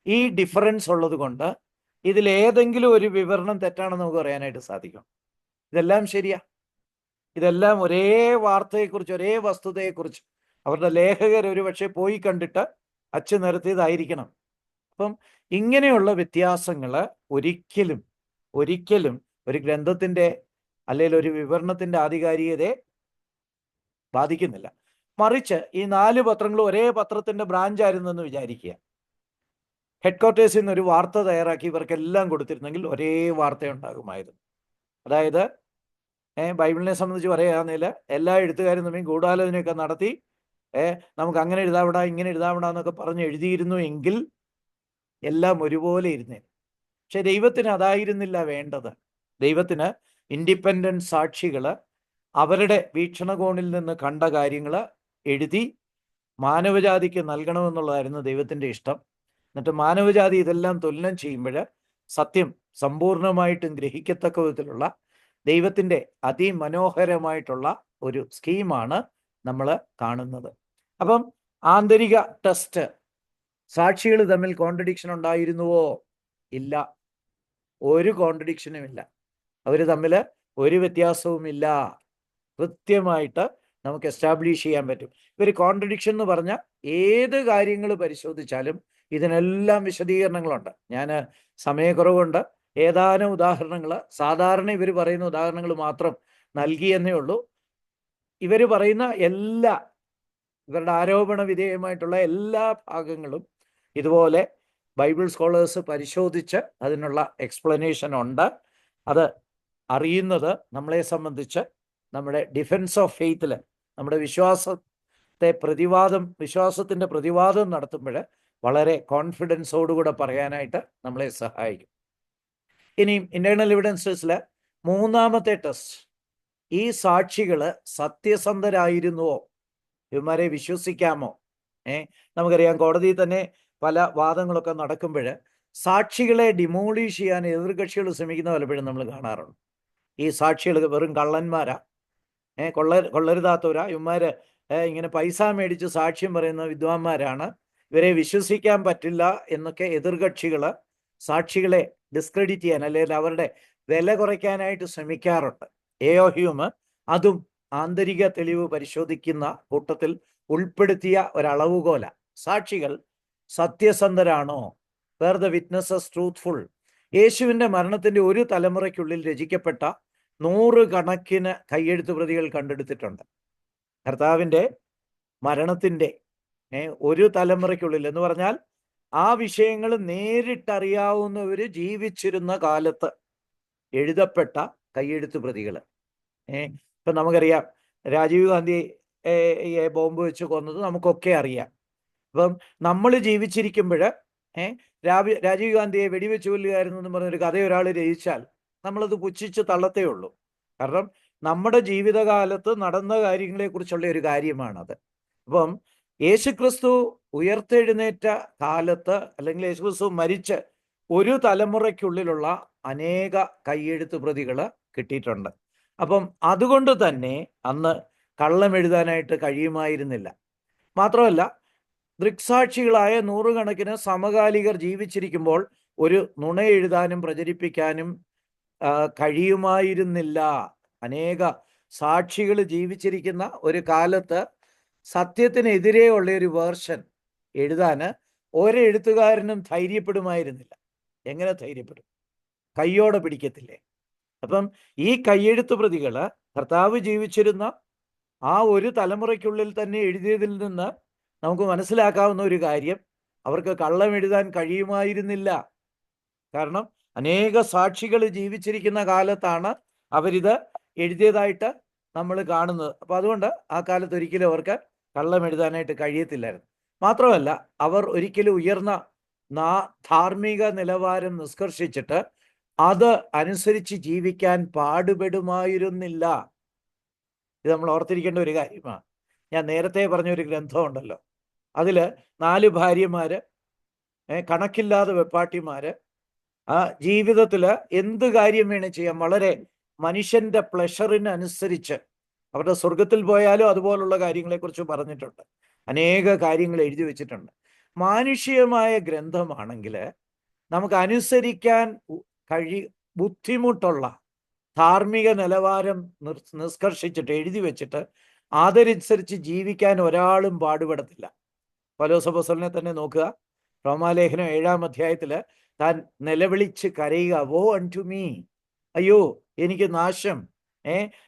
ഈ ഡിഫറൻസ് ഉള്ളത് കൊണ്ട് ഇതിലേതെങ്കിലും ഒരു വിവരണം തെറ്റാണെന്ന് നമുക്ക് പറയാനായിട്ട് സാധിക്കും. ഇതെല്ലാം ശരിയാ. ഇതെല്ലാം ഒരേ വാർത്തയെക്കുറിച്ച്, ഒരേ വസ്തുതയെക്കുറിച്ച് അവരുടെ ലേഖകർ ഒരു പക്ഷേ പോയി കണ്ടിട്ട് അച്ചു നിരത്തിയതായിരിക്കണം. അപ്പം ഇങ്ങനെയുള്ള വ്യത്യാസങ്ങൾ ഒരിക്കലും ഒരു ഗ്രന്ഥത്തിൻ്റെ അല്ലെങ്കിൽ ഒരു വിവരണത്തിൻ്റെ ആധികാരികതയെ ബാധിക്കുന്നില്ല. മറിച്ച് ഈ 4 പത്രങ്ങളും ഒരേ പത്രത്തിൻ്റെ ബ്രാഞ്ചായിരുന്നു എന്ന് വിചാരിക്കുക. ഹെഡ് ക്വാർട്ടേഴ്സിൽ നിന്ന് ഒരു വാർത്ത തയ്യാറാക്കി ഇവർക്കെല്ലാം കൊടുത്തിരുന്നെങ്കിൽ ഒരേ വാർത്ത ഉണ്ടാകുമായിരുന്നു. അതായത് ബൈബിളിനെ സംബന്ധിച്ച് പറയുകയാണെങ്കിൽ എല്ലാ എഴുത്തുകാരും തമ്മിൽ ഗൂഢാലോചനയൊക്കെ നടത്തി നമുക്ക് അങ്ങനെ എഴുതാവിടാ ഇങ്ങനെ എഴുതാവിടാ എന്നൊക്കെ പറഞ്ഞ് എഴുതിയിരുന്നു എങ്കിൽ എല്ലാം ഒരുപോലെ ഇരുന്നേ. പക്ഷെ ദൈവത്തിന് അതായിരുന്നില്ല വേണ്ടത്. ദൈവത്തിന് ഇൻഡിപെൻഡൻറ്റ് സാക്ഷികൾ അവരുടെ വീക്ഷണകോണിൽ നിന്ന് കണ്ട കാര്യങ്ങൾ എഴുതി മാനവജാതിക്ക് നൽകണമെന്നുള്ളതായിരുന്നു ദൈവത്തിൻ്റെ ഇഷ്ടം. എന്നിട്ട് മാനവജാതി ഇതെല്ലാം തുലനം ചെയ്യുമ്പോൾ സത്യം സമ്പൂർണമായിട്ടും ഗ്രഹിക്കത്തക്ക വിധത്തിലുള്ള ദൈവത്തിൻ്റെ അതിമനോഹരമായിട്ടുള്ള ഒരു സ്കീമാണ് നമ്മൾ കാണുന്നത്. അപ്പം ആന്തരിക ടെസ്റ്റ്, സാക്ഷികൾ തമ്മിൽ കോൺട്രഡിക്ഷൻ ഉണ്ടായിരുന്നുവോ? ഇല്ല, ഒരു കോൺട്രഡിക്ഷനും ഇല്ല. അവർ തമ്മിൽ ഒരു വ്യത്യാസവുമില്ല. കൃത്യമായിട്ട് നമുക്ക് എസ്റ്റാബ്ലിഷ് ചെയ്യാൻ പറ്റും. ഇവർ കോൺട്രഡിക്ഷൻ എന്ന് പറഞ്ഞാൽ ഏത് കാര്യങ്ങൾ പരിശോധിച്ചാലും ഇതിനെല്ലാം വിശദീകരണങ്ങളുണ്ട്. ഞാൻ സമയക്കുറവുണ്ട്, ഏതാനും ഉദാഹരണങ്ങൾ, സാധാരണ ഇവർ പറയുന്ന ഉദാഹരണങ്ങൾ മാത്രം നൽകിയെന്നേ ഉള്ളൂ. ഇവർ പറയുന്ന എല്ലാ, ഇവരുടെ ആരോപണ വിധേയമായിട്ടുള്ള എല്ലാ ഭാഗങ്ങളും ഇതുപോലെ ബൈബിൾ സ്കോളേഴ്സ് പരിശോധിച്ച് അതിനുള്ള എക്സ്പ്ലനേഷൻ ഉണ്ട്. അത് അറിയുന്നത് നമ്മളെ സംബന്ധിച്ച് നമ്മുടെ ഡിഫൻസ് ഓഫ് ഫെയ്ത്തിൽ, നമ്മുടെ വിശ്വാസത്തിൻ്റെ പ്രതിവാദം നടത്തുമ്പോൾ വളരെ കോൺഫിഡൻസോടുകൂടെ പറയാനായിട്ട് നമ്മളെ സഹായിക്കും. ഇനിയും ഇൻ്റേണൽ എവിഡൻസസിൽ മൂന്നാമത്തെ ടെസ്റ്റ്, ഈ സാക്ഷികൾ സത്യസന്ധരായിരുന്നുവോ? ഇവന്മാരെ വിശ്വസിക്കാമോ? നമുക്കറിയാം, കോടതിയിൽ തന്നെ പല വാദങ്ങളൊക്കെ നടക്കുമ്പോൾ സാക്ഷികളെ ഡിമോളിഷ് ചെയ്യാൻ എതിർകക്ഷികൾ ശ്രമിക്കുന്ന പലപ്പോഴും നമ്മൾ കാണാറുണ്ട്. ഈ സാക്ഷികൾ വെറും കള്ളന്മാരാ, കൊള്ളരുതാത്തവരാ, ഇവന്മാർ ഇങ്ങനെ പൈസ മേടിച്ച് സാക്ഷ്യം പറയുന്ന വിദ്വാൻമാരാണ്, ഇവരെ വിശ്വസിക്കാൻ പറ്റില്ല എന്നൊക്കെ എതിർകക്ഷികൾ സാക്ഷികളെ ഡിസ്ക്രെഡിറ്റ് ചെയ്യാൻ, അല്ലെങ്കിൽ അവരുടെ വില കുറയ്ക്കാനായിട്ട് ശ്രമിക്കാറുണ്ട്. എ.ഒ. ഹ്യൂം അതും ആന്തരിക തെളിവ് പരിശോധിക്കുന്ന കൂട്ടത്തിൽ ഉൾപ്പെടുത്തിയ ഒരളവുകോല. സാക്ഷികൾ സത്യസന്ധരാണോ? Where the witnesses truthful? യേശുവിൻ്റെ മരണത്തിൻ്റെ ഒരു തലമുറയ്ക്കുള്ളിൽ രചിക്കപ്പെട്ട 100 കണക്കിന് കയ്യെഴുത്ത് പ്രതികൾ കണ്ടെടുത്തിട്ടുണ്ട്. കർത്താവിൻ്റെ മരണത്തിൻ്റെ ഒരു തലമുറയ്ക്കുള്ളിൽ എന്ന് പറഞ്ഞാൽ ആ വിഷയങ്ങൾ നേരിട്ടറിയാവുന്നവർ ജീവിച്ചിരുന്ന കാലത്ത് എഴുതപ്പെട്ട കയ്യെഴുത്ത് പ്രതികൾ. ഇപ്പം നമുക്കറിയാം, രാജീവ് ഗാന്ധിയെ ബോംബ് വെച്ച് കൊന്നത് നമുക്കൊക്കെ അറിയാം. അപ്പം നമ്മൾ ജീവിച്ചിരിക്കുമ്പോൾ രാജീവ് ഗാന്ധിയെ വെടിവെച്ച് കൊല്ലുകയായിരുന്നു എന്ന് പറഞ്ഞൊരു കഥ ഒരാൾ രചിച്ചാൽ നമ്മളത് പുച്ഛിച്ച് തള്ളത്തേ ഉള്ളൂ. കാരണം നമ്മുടെ ജീവിതകാലത്ത് നടന്ന കാര്യങ്ങളെക്കുറിച്ചുള്ള ഒരു കാര്യമാണത്. അപ്പം യേശുക്രിസ്തു ഉയർത്തെഴുന്നേറ്റ കാലത്ത്, അല്ലെങ്കിൽ യേശുക്രിസ്തു മരിച്ച് ഒരു തലമുറയ്ക്കുള്ളിലുള്ള അനേക കയ്യെഴുത്ത് പ്രതികൾ കിട്ടിയിട്ടുണ്ട്. അപ്പം അതുകൊണ്ട് തന്നെ അന്ന് കള്ളം എഴുതാനായിട്ട് കഴിയുമായിരുന്നില്ല. മാത്രമല്ല, ദൃക്സാക്ഷികളായ 100 കണക്കിന് സമകാലികർ ജീവിച്ചിരിക്കുമ്പോൾ ഒരു നുണ എഴുതാനും പ്രചരിപ്പിക്കാനും കഴിയുമായിരുന്നില്ല. അനേക സാക്ഷികൾ ജീവിച്ചിരിക്കുന്ന ഒരു കാലത്ത് സത്യത്തിനെതിരെ ഉള്ള ഒരു വേർഷൻ എഴുതാൻ ഒരെഴുത്തുകാരനും ധൈര്യപ്പെടുമായിരുന്നില്ല. എങ്ങനെ ധൈര്യപ്പെടും? കയ്യോടെ പിടിക്കത്തില്ലേ? അപ്പം ഈ കയ്യെഴുത്ത് പ്രതികൾ കർത്താവ് ജീവിച്ചിരുന്ന ആ ഒരു തലമുറയ്ക്കുള്ളിൽ തന്നെ എഴുതിയതിൽ നിന്ന് നമുക്ക് മനസ്സിലാക്കാവുന്ന ഒരു കാര്യം, അവർക്ക് കള്ളം എഴുതാൻ കഴിയുമായിരുന്നില്ല. കാരണം അനേക സാക്ഷികൾ ജീവിച്ചിരിക്കുന്ന കാലത്താണ് അവരിത് എഴുതിയതായിട്ട് നമ്മൾ കാണുന്നത്. അപ്പോൾ അതുകൊണ്ട് ആ കാലത്ത് ഒരിക്കലും അവർക്ക് കള്ളം എഴുതാനായിട്ട് കഴിയത്തില്ലായിരുന്നു. മാത്രമല്ല, അവർ ഒരിക്കലും ഉയർന്ന ധാർമ്മിക നിലവാരം നിഷ്കർഷിച്ചിട്ട് അത് അനുസരിച്ച് ജീവിക്കാൻ പാടുപെടുമായിരുന്നില്ല. ഇത് നമ്മൾ ഓർത്തിരിക്കേണ്ട ഒരു കാര്യമാണ്. ഞാൻ നേരത്തെ പറഞ്ഞൊരു ഗ്രന്ഥമുണ്ടല്ലോ, അതിൽ 4 ഭാര്യമാർ, കണക്കില്ലാതെ വെപ്പാട്ടിമാർ, ആ ജീവിതത്തിൽ എന്ത് കാര്യം വേണം ചെയ്യാം, വളരെ മനുഷ്യൻ്റെ പ്ലഷറിനനുസരിച്ച് അവരുടെ സ്വർഗത്തിൽ പോയാലും അതുപോലുള്ള കാര്യങ്ങളെക്കുറിച്ച് പറഞ്ഞിട്ടുണ്ട്. അനേക കാര്യങ്ങൾ എഴുതി വെച്ചിട്ടുണ്ട്. മാനുഷികമായ ഗ്രന്ഥമാണെങ്കിൽ നമുക്ക് അനുസരിക്കാൻ ബുദ്ധിമുട്ടുള്ള ധാർമ്മിക നിലവാരം നിഷ്കർഷിച്ചിട്ട് എഴുതി വെച്ചിട്ട് അതനുസരിച്ച് ജീവിക്കാൻ ഒരാളും പാടുപെടത്തില്ല. പൗലോസ് അപ്പോസ്തലനെ തന്നെ നോക്കുക, റോമാലേഖനം 7-ാം അധ്യായത്തിൽ താൻ നിലവിളിച്ച് കരയുക, വോ അൺടു മീ, അയ്യോ എനിക്ക് നാശം,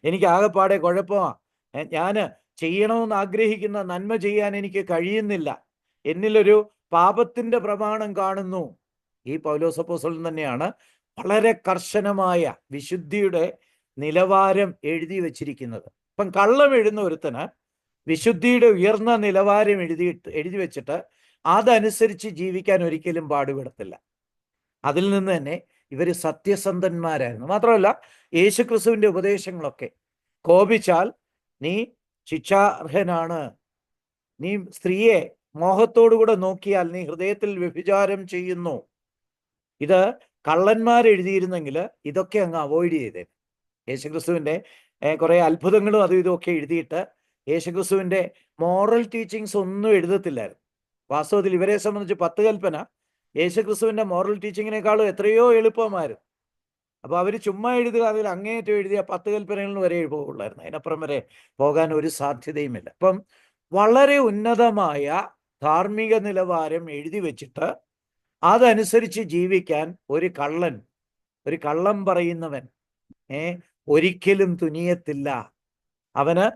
എനിക്ക് ആകെപ്പാടെ കുഴപ്പമാണ്, ഞാൻ ചെയ്യണമെന്ന് ആഗ്രഹിക്കുന്ന നന്മ ചെയ്യാൻ എനിക്ക് കഴിയുന്നില്ല, എന്നിലൊരു പാപത്തിൻ്റെ പ്രമാണം കാണുന്നു. ഈ പൗലോസ് അപ്പോസ്തലൻ തന്നെയാണ് വളരെ കർശനമായ വിശുദ്ധിയുടെ നിലവാരം എഴുതി വച്ചിരിക്കുന്നത്. ഇപ്പം കള്ളം എഴുതുന്ന ഒരുത്തന് വിശുദ്ധിയുടെ ഉയർന്ന നിലവാരം എഴുതി വെച്ചിട്ട് അതനുസരിച്ച് ജീവിക്കാൻ ഒരിക്കലും പാടുപെടത്തില്ല. അതിൽ നിന്ന് തന്നെ ഇവർ സത്യസന്ധന്മാരായിരുന്നു. മാത്രമല്ല, യേശുക്രിസ്തുവിൻ്റെ ഉപദേശങ്ങളൊക്കെ, കോപിച്ചാൽ നീ ശിക്ഷാർഹനാണ്, നീ സ്ത്രീയെ മോഹത്തോടുകൂടെ നോക്കിയാൽ നീ ഹൃദയത്തിൽ വ്യഭിചാരം ചെയ്യുന്നു. ഇത് കള്ളന്മാരെഴുതിയിരുന്നെങ്കിൽ ഇതൊക്കെ അങ്ങ് അവോയ്ഡ് ചെയ്തേ. യേശുക്രിസ്തുവിൻ്റെ കുറേ അത്ഭുതങ്ങളും അതും ഇതുമൊക്കെ എഴുതിയിട്ട് യേശുക്രിസ്തുവിൻ്റെ മോറൽ ടീച്ചിങ്സ് ഒന്നും എഴുതത്തില്ലായിരുന്നു. വാസ്തവത്തിൽ ഇവരെ സംബന്ധിച്ച് 10 കൽപ്പന യേശുക്രിസ്തുവിൻ്റെ മോറൽ ടീച്ചിങ്ങിനേക്കാളും എത്രയോ എളുപ്പമായിരുന്നു. അപ്പോൾ അവർ ചുമ്മാ എഴുതുക, അതിൽ അങ്ങേയറ്റം എഴുതിയ 10 കൽപ്പനകളിൽ വരെ പോകുള്ളായിരുന്നു. അതിനപ്പുറം വരെ പോകാൻ ഒരു സാധ്യതയുമില്ല. അപ്പം വളരെ ഉന്നതമായ ധാർമ്മിക നിലവാരം എഴുതി വെച്ചിട്ട് അതനുസരിച്ച് ജീവിക്കാൻ ഒരു കള്ളം പറയുന്നവൻ ഒരിക്കലും തുനിയത്തില്ല. അവന്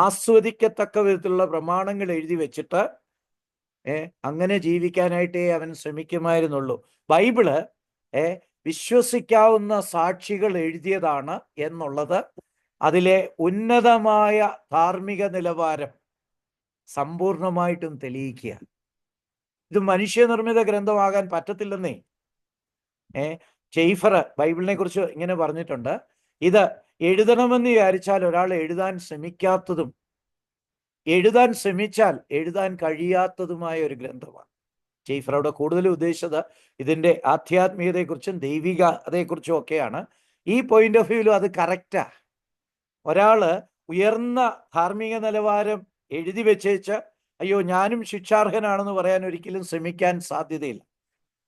ആസ്വദിക്കത്തക്ക വിധത്തിലുള്ള പ്രമാണങ്ങൾ എഴുതി വെച്ചിട്ട് അങ്ങനെ ജീവിക്കാനായിട്ടേ അവൻ ശ്രമിക്കുമായിരുന്നുള്ളൂ. ബൈബിള് വിശ്വസിക്കാവുന്ന സാക്ഷികൾ എഴുതിയതാണ് എന്നുള്ളത് അതിലെ ഉന്നതമായ ധാർമ്മിക നിലവാരം സമ്പൂർണമായിട്ടും തെളിയിക്കുക. ഇത് മനുഷ്യനിർമ്മിത ഗ്രന്ഥമാകാൻ പറ്റത്തില്ലെന്നേ. ഷെയ്ഫർ ബൈബിളിനെ കുറിച്ച് ഇങ്ങനെ പറഞ്ഞിട്ടുണ്ട്, ഇത് എഴുതണമെന്ന് വിചാരിച്ചാൽ ഒരാൾ എഴുതാൻ ശ്രമിക്കാത്തതും എഴുതാൻ ശ്രമിച്ചാൽ എഴുതാൻ കഴിയാത്തതുമായ ഒരു ഗ്രന്ഥമാണ്. ഷെയ്ഫർ അവിടെ കൂടുതൽ ഉദ്ദേശിച്ചത് ഇതിൻ്റെ ആധ്യാത്മികതയെക്കുറിച്ചും ദൈവികതയെക്കുറിച്ചും ഒക്കെയാണ്. ഈ പോയിന്റ് ഓഫ് വ്യൂവിലും അത് കറക്റ്റാ. ഒരാൾ ഉയർന്ന ധാർമ്മിക നിലവാരം എഴുതി വെച്ചേച്ച് അയ്യോ ഞാനും ശിക്ഷാർഹനാണെന്ന് പറയാൻ ഒരിക്കലും ശ്രമിക്കാൻ സാധ്യതയില്ല.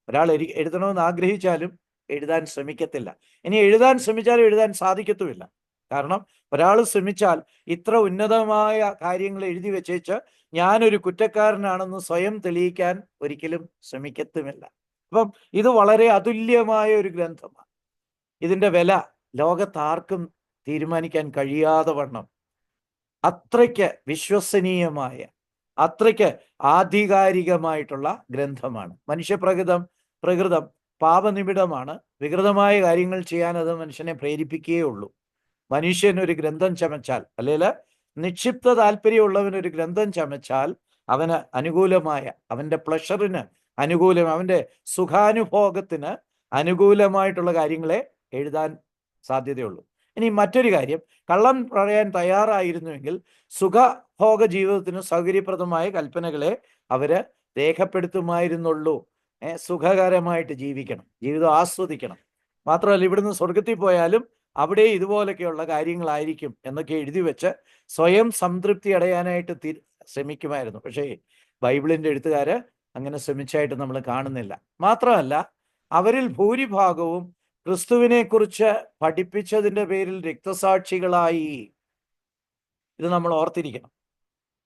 ഒരാൾ എഴുതണമെന്ന് ആഗ്രഹിച്ചാലും എഴുതാൻ ശ്രമിക്കത്തില്ല. ഇനി എഴുതാൻ ശ്രമിച്ചാലും എഴുതാൻ സാധിക്കത്തുമില്ല. കാരണം ഒരാൾ ശ്രമിച്ചാൽ ഇത്ര ഉന്നതമായ കാര്യങ്ങൾ എഴുതി വെച്ചേച്ച് ഞാനൊരു കുറ്റക്കാരനാണെന്ന് സ്വയം തെളിയിക്കാൻ ഒരിക്കലും ശ്രമിക്കത്തുമില്ല. അപ്പം ഇത് വളരെ അതുല്യമായ ഒരു ഗ്രന്ഥമാണ്. ഇതിൻ്റെ വില ലോകത്താർക്കും തീരുമാനിക്കാൻ കഴിയാതെ വണ്ണം അത്രയ്ക്ക് വിശ്വസനീയമായ, അത്രയ്ക്ക് ആധികാരികമായിട്ടുള്ള ഗ്രന്ഥമാണ്. മനുഷ്യപ്രകൃതം പാപനിബിഡമാണ്. വികൃതമായ കാര്യങ്ങൾ ചെയ്യാൻ അത് മനുഷ്യനെ പ്രേരിപ്പിക്കുകയേ ഉള്ളൂ. മനുഷ്യനൊരു ഗ്രന്ഥം ചമച്ചാൽ, അല്ലെങ്കിൽ നിക്ഷിപ്ത താല്പര്യമുള്ളവനൊരു ഗ്രന്ഥം ചമച്ചാൽ അവന് അനുകൂലമായ, അവൻ്റെ പ്ലഷറിന് അനുകൂലം, അവൻ്റെ സുഖാനുഭോഗത്തിന് അനുകൂലമായിട്ടുള്ള കാര്യങ്ങളെ എഴുതാൻ സാധ്യതയുള്ളൂ. ഇനി മറ്റൊരു കാര്യം, കള്ളം പറയാൻ തയ്യാറായിരുന്നുവെങ്കിൽ സുഖഭോഗ ജീവിതത്തിന് സൗകര്യപ്രദമായ കൽപ്പനകളെ അവർ രേഖപ്പെടുത്തുമായിരുന്നുള്ളൂ. സുഖകരമായിട്ട് ജീവിക്കണം, ജീവിതം ആസ്വദിക്കണം. മാത്രമല്ല ഇവിടുന്ന് സ്വർഗത്തിൽ പോയാലും അവിടെ ഇതുപോലൊക്കെയുള്ള കാര്യങ്ങളായിരിക്കും എന്നൊക്കെ എഴുതി വെച്ച് സ്വയം സംതൃപ്തി അടയാനായിട്ട് ശ്രമിക്കുമായിരുന്നു. പക്ഷേ ബൈബിളിൻ്റെ എഴുത്തുകാർ അങ്ങനെ ശ്രമിച്ചായിട്ട് നമ്മൾ കാണുന്നില്ല. മാത്രമല്ല അവരിൽ ഭൂരിഭാഗവും ക്രിസ്തുവിനെക്കുറിച്ച് പഠിപ്പിച്ചതിൻ്റെ പേരിൽ രക്തസാക്ഷികളായി. ഇത് നമ്മൾ ഓർത്തിരിക്കണം.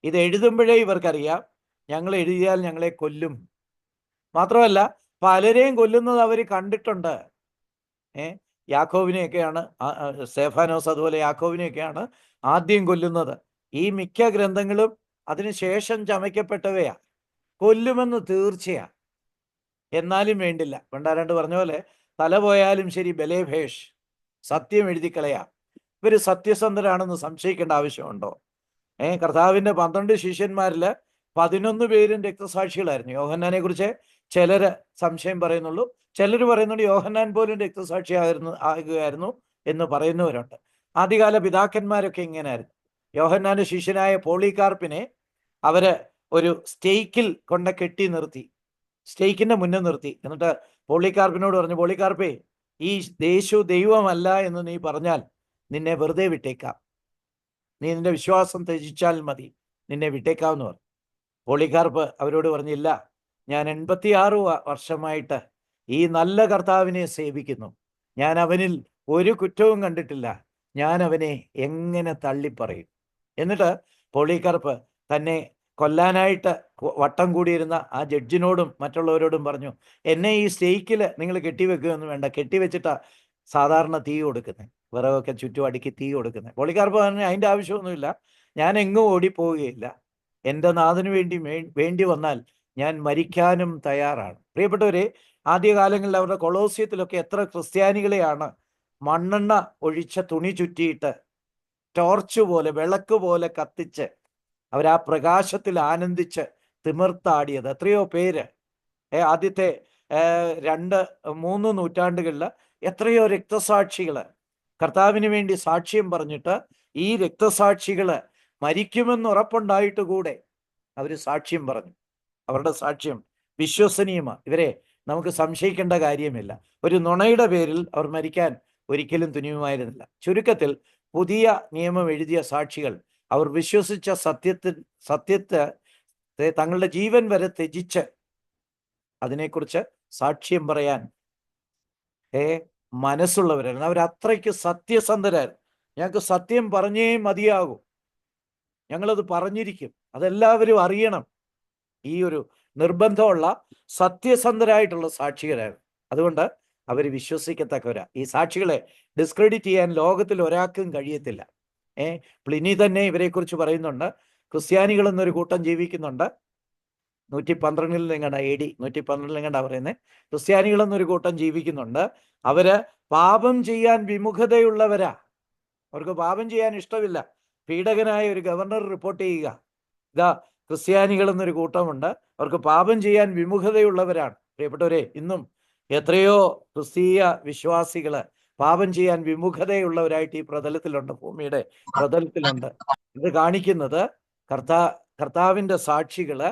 ഇത് എഴുതുമ്പോഴേ ഇവർക്കറിയാം ഞങ്ങൾ എഴുതിയാൽ ഞങ്ങളെ കൊല്ലും. മാത്രമല്ല പലരെയും കൊല്ലുന്നത് അവർ കണ്ടിട്ടുണ്ട്. യാക്കോബിനെയൊക്കെയാണ്, സ്തെഫാനോസ് അതുപോലെ യാക്കോബിനെയൊക്കെയാണ് ആദ്യം കൊല്ലുന്നത്. ഈ മിക്ക ഗ്രന്ഥങ്ങളും അതിനുശേഷം ചമയ്ക്കപ്പെട്ടവയാ. കൊല്ലുമെന്ന് തീർച്ചയാ. എന്നാലും വേണ്ടില്ല. പണ്ടാരാണ്ട് പറഞ്ഞ പോലെ തല പോയാലും ശരി ബലേഭേഷ്, സത്യം എഴുതിക്കളയാം. ഇവർ സത്യസന്ധരാണെന്ന് സംശയിക്കേണ്ട ആവശ്യമുണ്ടോ? കർത്താവിൻ്റെ 12 ശിഷ്യന്മാരിൽ 11 പേരും രക്തസാക്ഷികളായിരുന്നു. യോഹന്നാനെ കുറിച്ച് ചിലർ സംശയം പറയുന്നുള്ളൂ. ചിലർ പറയുന്നുണ്ട് യോഹന്നാൻ പോലും ആകുകയായിരുന്നു എന്ന് പറയുന്നവരുണ്ട്. ആദ്യകാല പിതാക്കന്മാരൊക്കെ ഇങ്ങനെയായിരുന്നു. യോഹന്നാന്റെ ശിഷ്യനായ പോളികാർപ്പിനെ അവർ ഒരു സ്റ്റേക്കിൽ കൊണ്ട് കെട്ടി നിർത്തി, സ്റ്റേക്കിൻ്റെ മുന്നിൽ നിർത്തി. എന്നിട്ട് പോളികാർപ്പിനോട് പറഞ്ഞു, പോളികാർപ്പേ, ഈ യേശു ദൈവമല്ല എന്ന് നീ പറഞ്ഞാൽ നിന്നെ വെറുതെ വിട്ടേക്കാം, നീ നിന്റെ വിശ്വാസം ത്യജിച്ചാൽ മതി, നിന്നെ വിട്ടേക്കാമെന്ന് പറഞ്ഞു. പോളികാർപ്പ് അവരോട് പറഞ്ഞില്ല, ഞാൻ 86 വർഷമായിട്ട് ഈ നല്ല കർത്താവിനെ സേവിക്കുന്നു, ഞാൻ അവനിൽ ഒരു കുറ്റവും കണ്ടിട്ടില്ല, ഞാൻ അവനെ എങ്ങനെ തള്ളിപ്പറയും? എന്നിട്ട് പോളികാർപ്പ് തന്നെ കൊല്ലാനായിട്ട് വട്ടം കൂടിയിരുന്ന ആ ജഡ്ജിനോടും മറ്റുള്ളവരോടും പറഞ്ഞു, എന്നെ ഈ സ്റ്റേക്കിൽ നിങ്ങൾ കെട്ടിവെക്കുകയൊന്നും വേണ്ട, കെട്ടിവെച്ചിട്ടാ സാധാരണ തീ കൊടുക്കുന്നത്, വിറകൊക്കെ ചുറ്റും അടുക്കി തീ കൊടുക്കുന്നത്. പോളികാർപ്പ് പറഞ്ഞു, അതിൻ്റെ ആവശ്യമൊന്നുമില്ല, ഞാൻ എങ്ങും ഓടിപ്പോവുകയില്ല, എൻ്റെ നാഥന് വേണ്ടി വന്നാൽ ഞാൻ മരിക്കാനും തയ്യാറാണ്. പ്രിയപ്പെട്ടവരെ, ആദ്യകാലങ്ങളിൽ അവരുടെ കൊളോസ്യത്തിലൊക്കെ എത്ര ക്രിസ്ത്യാനികളെയാണ് മണ്ണെണ്ണ ഒഴിച്ച തുണി ചുറ്റിയിട്ട് ടോർച്ച് പോലെ, വിളക്ക് പോലെ കത്തിച്ച് അവരാ പ്രകാശത്തിൽ ആനന്ദിച്ച് തിമിർത്താടിയത്. എത്രയോ പേര് ആദ്യത്തെ 2-3 നൂറ്റാണ്ടുകളിൽ എത്രയോ രക്തസാക്ഷികൾ കർത്താവിന് വേണ്ടി സാക്ഷ്യം പറഞ്ഞിട്ട്, ഈ രക്തസാക്ഷികൾ മരിക്കുമെന്ന് ഉറപ്പുണ്ടായിട്ട് കൂടെ അവർ സാക്ഷ്യം പറഞ്ഞു. അവരുടെ സാക്ഷ്യം വിശ്വസനീയമാണ്. ഇവരെ നമുക്ക് സംശയിക്കേണ്ട കാര്യമില്ല. ഒരു നുണയുടെ പേരിൽ അവർ മരിക്കാൻ ഒരിക്കലും തുനിയുമായിരുന്നില്ല. ചുരുക്കത്തിൽ പുതിയ നിയമം എഴുതിയ സാക്ഷികൾ അവർ വിശ്വസിച്ച സത്യത്തെ തങ്ങളുടെ ജീവൻ വരെ ത്യജിച്ച് അതിനെക്കുറിച്ച് സാക്ഷ്യം പറയാൻ മനസ്സുള്ളവരായിരുന്നു. അവരത്രയ്ക്ക് സത്യസന്ധരായിരുന്നു. ഞങ്ങൾക്ക് സത്യം പറഞ്ഞേ മതിയാകും, ഞങ്ങളത് പറഞ്ഞിരിക്കും, അതെല്ലാവരും അറിയണം. ഈ ഒരു നിർബന്ധമുള്ള സത്യസന്ധരായിട്ടുള്ള സാക്ഷികളായിരുന്നു. അതുകൊണ്ട് അവർ വിശ്വസിക്കത്തക്കവരാ. ഈ സാക്ഷികളെ ഡിസ്ക്രെഡിറ്റ് ചെയ്യാൻ ലോകത്തിൽ ഒരാൾക്കും കഴിയത്തില്ല. പ്ലിനി തന്നെ ഇവരെക്കുറിച്ച് പറയുന്നുണ്ട്. ക്രിസ്ത്യാനികൾ എന്നൊരു കൂട്ടം ജീവിക്കുന്നുണ്ട്. 112 നിങ്ങണ്ട AD 112 നിങ്ങണ്ട പറയുന്നത്. ക്രിസ്ത്യാനികൾ എന്നൊരു കൂട്ടം ജീവിക്കുന്നുണ്ട്. അവര് പാപം ചെയ്യാൻ വിമുഖതയുള്ളവരാ. അവർക്ക് പാപം ചെയ്യാൻ ഇഷ്ടമില്ല. പീഡകനായ ഒരു ഗവർണർ റിപ്പോർട്ട് ചെയ്യുക, ഇതാ ക്രിസ്ത്യാനികൾ എന്നൊരു കൂട്ടമുണ്ട്, അവർക്ക് പാപം ചെയ്യാൻ വിമുഖതയുള്ളവരാണ്. പ്രിയപ്പെട്ടവരെ, ഇന്നും എത്രയോ ക്രിസ്തീയ വിശ്വാസികള് പാപം ചെയ്യാൻ വിമുഖതയുള്ളവരായിട്ട് ഈ പ്രതലത്തിലുണ്ട്, ഭൂമിയുടെ പ്രതലത്തിലുണ്ട്. ഇത് കാണിക്കുന്നത് കർത്താവിൻ്റെ സാക്ഷികള്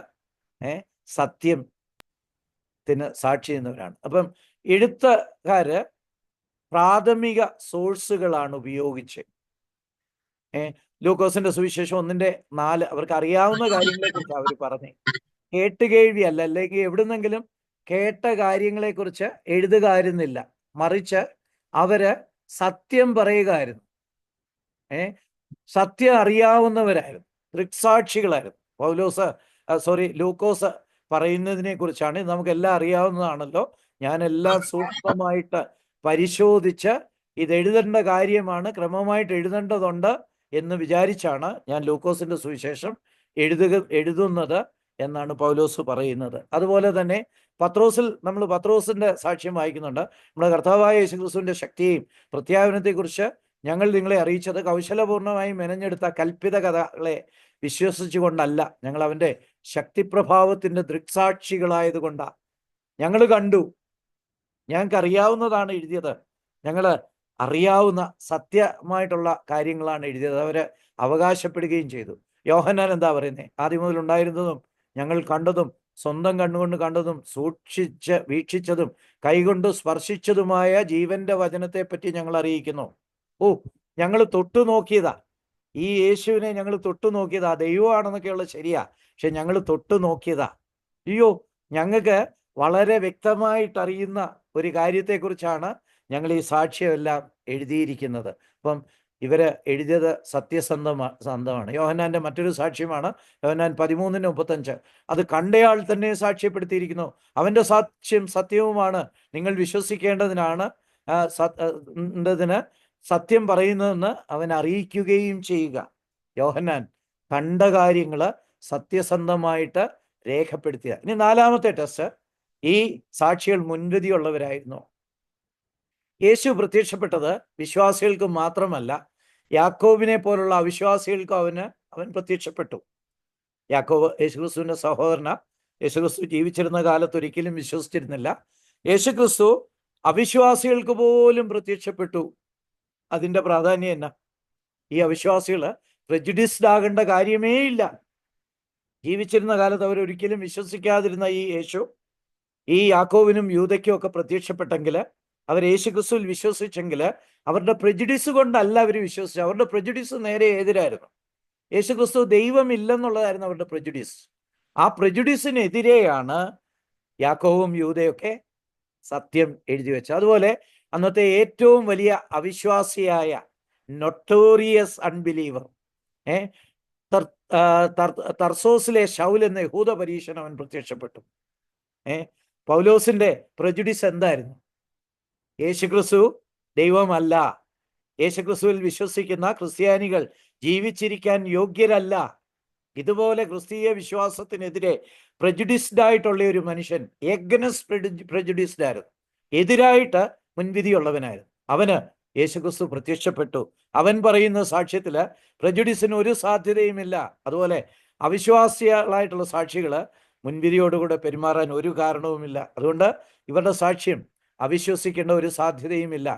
സത്യത്തിന് സാക്ഷി ചെയ്യുന്നവരാണ്. അപ്പം എഴുത്തുകാര് പ്രാഥമിക സോഴ്സുകളാണ് ഉപയോഗിച്ച്. ലൂക്കോസിന്റെ സുവിശേഷം 1:4 അവർക്ക് അറിയാവുന്ന കാര്യങ്ങളെ കുറിച്ച് അവർ പറഞ്ഞു. കേട്ടുകേഴ്വി അല്ല, അല്ലെങ്കിൽ എവിടുന്നെങ്കിലും കേട്ട കാര്യങ്ങളെ കുറിച്ച് എഴുതുകാരുന്നില്ല, മറിച്ച് അവര് സത്യം പറയുകയായിരുന്നു. സത്യം അറിയാവുന്നവരായിരുന്നു, ദൃക്സാക്ഷികളായിരുന്നു. ലൂക്കോസ് പറയുന്നതിനെ കുറിച്ചാണ്. നമുക്കെല്ലാം അറിയാവുന്നതാണല്ലോ. ഞാനെല്ലാം സൂക്ഷ്മമായിട്ട് പരിശോധിച്ച് ഇത് എഴുതേണ്ട കാര്യമാണ്, ക്രമമായിട്ട് എഴുതേണ്ടതുണ്ട് എന്ന് വിചാരിച്ചാണ് ഞാൻ ലൂക്കോസിന്റെ സുവിശേഷം എഴുതുന്നത് എന്നാണ് പൗലോസ് പറയുന്നത്. അതുപോലെ തന്നെ നമ്മൾ പത്രോസിന്റെ സാക്ഷ്യം വായിക്കുന്നുണ്ട്. നമ്മുടെ കർത്താവായ യേശുക്രിസ്തുവിന്റെ ശക്തിയെയും പ്രത്യാപനത്തെക്കുറിച്ച് ഞങ്ങൾ നിങ്ങളെ അറിയിച്ചത് കൗശലപൂർണമായി മെനഞ്ഞെടുത്ത കൽപ്പിത കഥകളെ വിശ്വസിച്ചുകൊണ്ടല്ല, ഞങ്ങൾ അവൻ്റെ ശക്തിപ്രഭാവത്തിന്റെ ദൃക്സാക്ഷികളായതുകൊണ്ടാണ്. ഞങ്ങൾ കണ്ടു, ഞങ്ങൾക്ക് അറിയാവുന്നതാണ് എഴുതിയത്, ഞങ്ങൾ അറിയാവുന്ന സത്യമായിട്ടുള്ള കാര്യങ്ങളാണ് എഴുതിയത്, അവര് അവകാശപ്പെടുകയും ചെയ്തു. യോഹന്നാൻ എന്താ പറയുന്നത്? ആദ്യം മുതൽ ഉണ്ടായിരുന്നതും ഞങ്ങൾ കണ്ടതും സ്വന്തം കണ്ണുകൊണ്ട് കണ്ടതും സൂക്ഷിച്ച് വീക്ഷിച്ചതും കൈകൊണ്ട് സ്പർശിച്ചതുമായ ജീവന്റെ വചനത്തെ പറ്റി ഞങ്ങൾ അറിയിക്കുന്നു. ഞങ്ങൾ തൊട്ടു നോക്കിയതാ, ഈ യേശുവിനെ ഞങ്ങൾ തൊട്ടു നോക്കിയതാ. ദൈവമാണെന്നൊക്കെയുള്ള ശരിയാ, പക്ഷെ ഞങ്ങൾ തൊട്ടു നോക്കിയതാ. ഞങ്ങൾക്ക് വളരെ വ്യക്തമായിട്ട് അറിയുന്ന ഒരു കാര്യത്തെക്കുറിച്ചാണ് ഞങ്ങൾ ഈ സാക്ഷ്യമെല്ലാം എഴുതിയിരിക്കുന്നത്. അപ്പം ഇവര് എഴുതിയത് സത്യസന്ധമാണ്. യോഹന്നാന്റെ മറ്റൊരു സാക്ഷ്യമാണ് യോഹന്നാൻ 13:35. അത് കണ്ടയാൾ തന്നെ സാക്ഷ്യപ്പെടുത്തിയിരിക്കുന്നു, അവന്റെ സാക്ഷ്യം സത്യവുമാണ്, നിങ്ങൾ വിശ്വസിക്കേണ്ടതിനാണ് സത്യം പറയുന്നതെന്ന് അവൻ അറിയിക്കുകയും ചെയ്യുക. യോഹന്നാൻ കണ്ട കാര്യങ്ങള് സത്യസന്ധമായിട്ട് രേഖപ്പെടുത്തിയ. ഇനി 4ാമത്തെ ടെസ്റ്റ്, ഈ സാക്ഷികൾ മുൻവിധിയുള്ളവരായിരുന്നു. യേശു പ്രത്യക്ഷപ്പെട്ടത് വിശ്വാസികൾക്ക് മാത്രമല്ല, യാക്കോബിനെ പോലുള്ള അവിശ്വാസികൾക്കും അവൻ പ്രത്യക്ഷപ്പെട്ടു. യാക്കോബ് യേശുക്രിസ്തുവിന്റെ സഹോദരനാ. യേശുക്രിസ്തു ജീവിച്ചിരുന്ന കാലത്ത് ഒരിക്കലും വിശ്വസിച്ചിരുന്നില്ല. യേശുക്രിസ്തു അവിശ്വാസികൾക്ക് പോലും പ്രത്യക്ഷപ്പെട്ടു. അതിൻ്റെ പ്രാധാന്യം എന്നാ? ഈ അവിശ്വാസികൾ പ്രെജുഡിസ്ഡ് ആകേണ്ട കാര്യമേ ഇല്ല. ജീവിച്ചിരുന്ന കാലത്ത് അവരൊരിക്കലും വിശ്വസിക്കാതിരുന്ന ഈ യേശു ഈ യാക്കോവിനും യൂദയ്ക്കും ഒക്കെ പ്രത്യക്ഷപ്പെട്ടെങ്കിൽ, അവർ യേശുക്രിസ്തുവിൽ വിശ്വസിച്ചെങ്കിൽ അവരുടെ പ്രെജുഡിസ് കൊണ്ടല്ല അവർ വിശ്വസിച്ചത്. അവരുടെ പ്രെജുഡിസ് നേരെ എതിരായിരുന്നു. യേശുക്രിസ്തു ദൈവമില്ലെന്നുള്ളതായിരുന്നു അവരുടെ പ്രെജുഡിസ്. ആ പ്രെജുഡിസിനെതിരെയാണ് യാക്കോവും യൂദയൊക്കെ സത്യം എഴുതി വെച്ചത്. അതുപോലെ അന്നത്തെ ഏറ്റവും വലിയ അവിശ്വാസിയായ നൊട്ടോറിയസ് അൺബിലീവർ, തർസോസിലെ ശൗൽ എന്ന യഹൂദ പരീശൻ അവൻ പ്രത്യക്ഷപ്പെട്ടു. പൗലോസിന്റെ പ്രെജുഡിസ് എന്തായിരുന്നു? യേശുക്രിസ്തു ദൈവമല്ല, യേശുക്രിസ്തുവിൽ വിശ്വസിക്കുന്ന ക്രിസ്ത്യാനികൾ ജീവിച്ചിരിക്കാൻ യോഗ്യരല്ല. ഇതുപോലെ ക്രിസ്തീയ വിശ്വാസത്തിനെതിരെ പ്രെജുഡിസ്ഡ് ആയിട്ടുള്ള ഒരു മനുഷ്യൻ, എഗ്നസ് പ്രെജുഡിസ്ഡ് ആയിരുന്നു, എതിരായിട്ട് മുൻവിധിയുള്ളവനായിരുന്നു. അവന് യേശുക്രിസ്തു പ്രത്യക്ഷപ്പെട്ടു. അവൻ പറയുന്ന സാക്ഷ്യത്തില് പ്രെജുഡിസിന് ഒരു സാധ്യതയുമില്ല. അതുപോലെ അവിശ്വാസികളായിട്ടുള്ള സാക്ഷികള് മുൻവിധിയോടുകൂടെ പെരുമാറാൻ ഒരു കാരണവുമില്ല. അതുകൊണ്ട് ഇവരുടെ സാക്ഷ്യം അവിശ്വസിക്കേണ്ട ഒരു സാധ്യതയുമില്ല.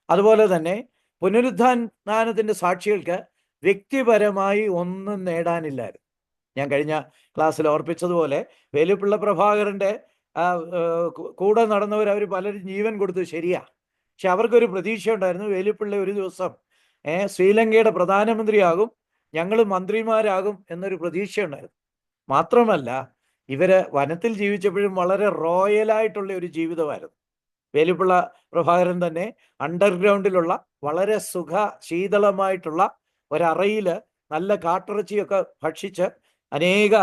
അതുപോലെ തന്നെ പുനരുത്ഥാനത്തിന്റെ സാക്ഷികൾക്ക് വ്യക്തിപരമായി ഒന്നും നേടാനില്ലായിരുന്നു. ഞാൻ കഴിഞ്ഞ ക്ലാസ്സിൽ ഓർപ്പിച്ചതുപോലെ വേലുപ്പിള്ള പ്രഭാകരന്റെ കൂടെ നടന്നവർ പലരും ജീവൻ കൊടുത്തു, ശരിയാ. പക്ഷെ അവർക്കൊരു പ്രതീക്ഷ ഉണ്ടായിരുന്നു, വേലുപ്പിള്ള ഒരു ദിവസം ശ്രീലങ്കയുടെ പ്രധാനമന്ത്രിയാകും, ഞങ്ങൾ മന്ത്രിമാരാകും എന്നൊരു പ്രതീക്ഷയുണ്ടായിരുന്നു. മാത്രമല്ല, ഇവര് വനത്തിൽ ജീവിച്ചപ്പോഴും വളരെ റോയലായിട്ടുള്ള ഒരു ജീവിതമായിരുന്നു. വേലുപ്പിള്ള പ്രഭാകരൻ തന്നെ അണ്ടർഗ്രൗണ്ടിലുള്ള വളരെ ശീതളമായിട്ടുള്ള ഒരറയിൽ നല്ല കാട്ടിറച്ചിയൊക്കെ ഭക്ഷിച്ച് അനേക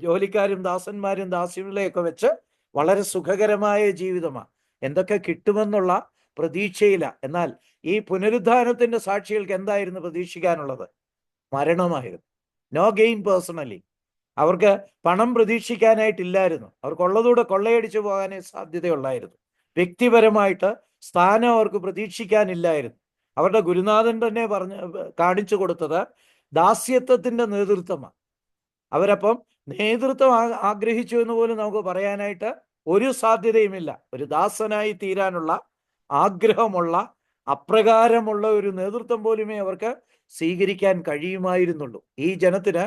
ജോലിക്കാരും ദാസന്മാരും ദാസികളെയൊക്കെ വെച്ച് വളരെ സുഖകരമായ ജീവിതമാണ്. എന്തൊക്കെ കിട്ടുമെന്നുള്ള പ്രതീക്ഷയില്ല. എന്നാൽ ഈ പുനരുദ്ധാനത്തിന്റെ സാക്ഷികൾക്ക് എന്തായിരുന്നു പ്രതീക്ഷിക്കാനുള്ളത്? മരണമായിരുന്നു. No gain personally. അവർക്ക് പണം പ്രതീക്ഷിക്കാനായിട്ടില്ലായിരുന്നു. അവർക്കുള്ളതൂടെ കൊള്ളയടിച്ചു പോകാനേ സാധ്യതയുള്ളായിരുന്നു. വ്യക്തിപരമായിട്ട് സ്ഥാനം അവർക്ക് പ്രതീക്ഷിക്കാനില്ലായിരുന്നു. അവരുടെ ഗുരുനാഥൻ തന്നെ കാണിച്ചു കൊടുത്തത് ദാസ്യത്വത്തിന്റെ നേതൃത്വമാണ്. അവരപ്പം നേതൃത്വം ആഗ്രഹിച്ചു എന്ന് പോലും നമുക്ക് പറയാനായിട്ട് ഒരു സാധ്യതയുമില്ല. ഒരു ദാസനായി തീരാനുള്ള ആഗ്രഹമുള്ള, അപ്രകാരമുള്ള ഒരു നേതൃത്വം പോലുമേ അവർക്ക് സ്വീകരിക്കാൻ കഴിയുമായിരുന്നുള്ളൂ. ഈ ജനത്തിന്,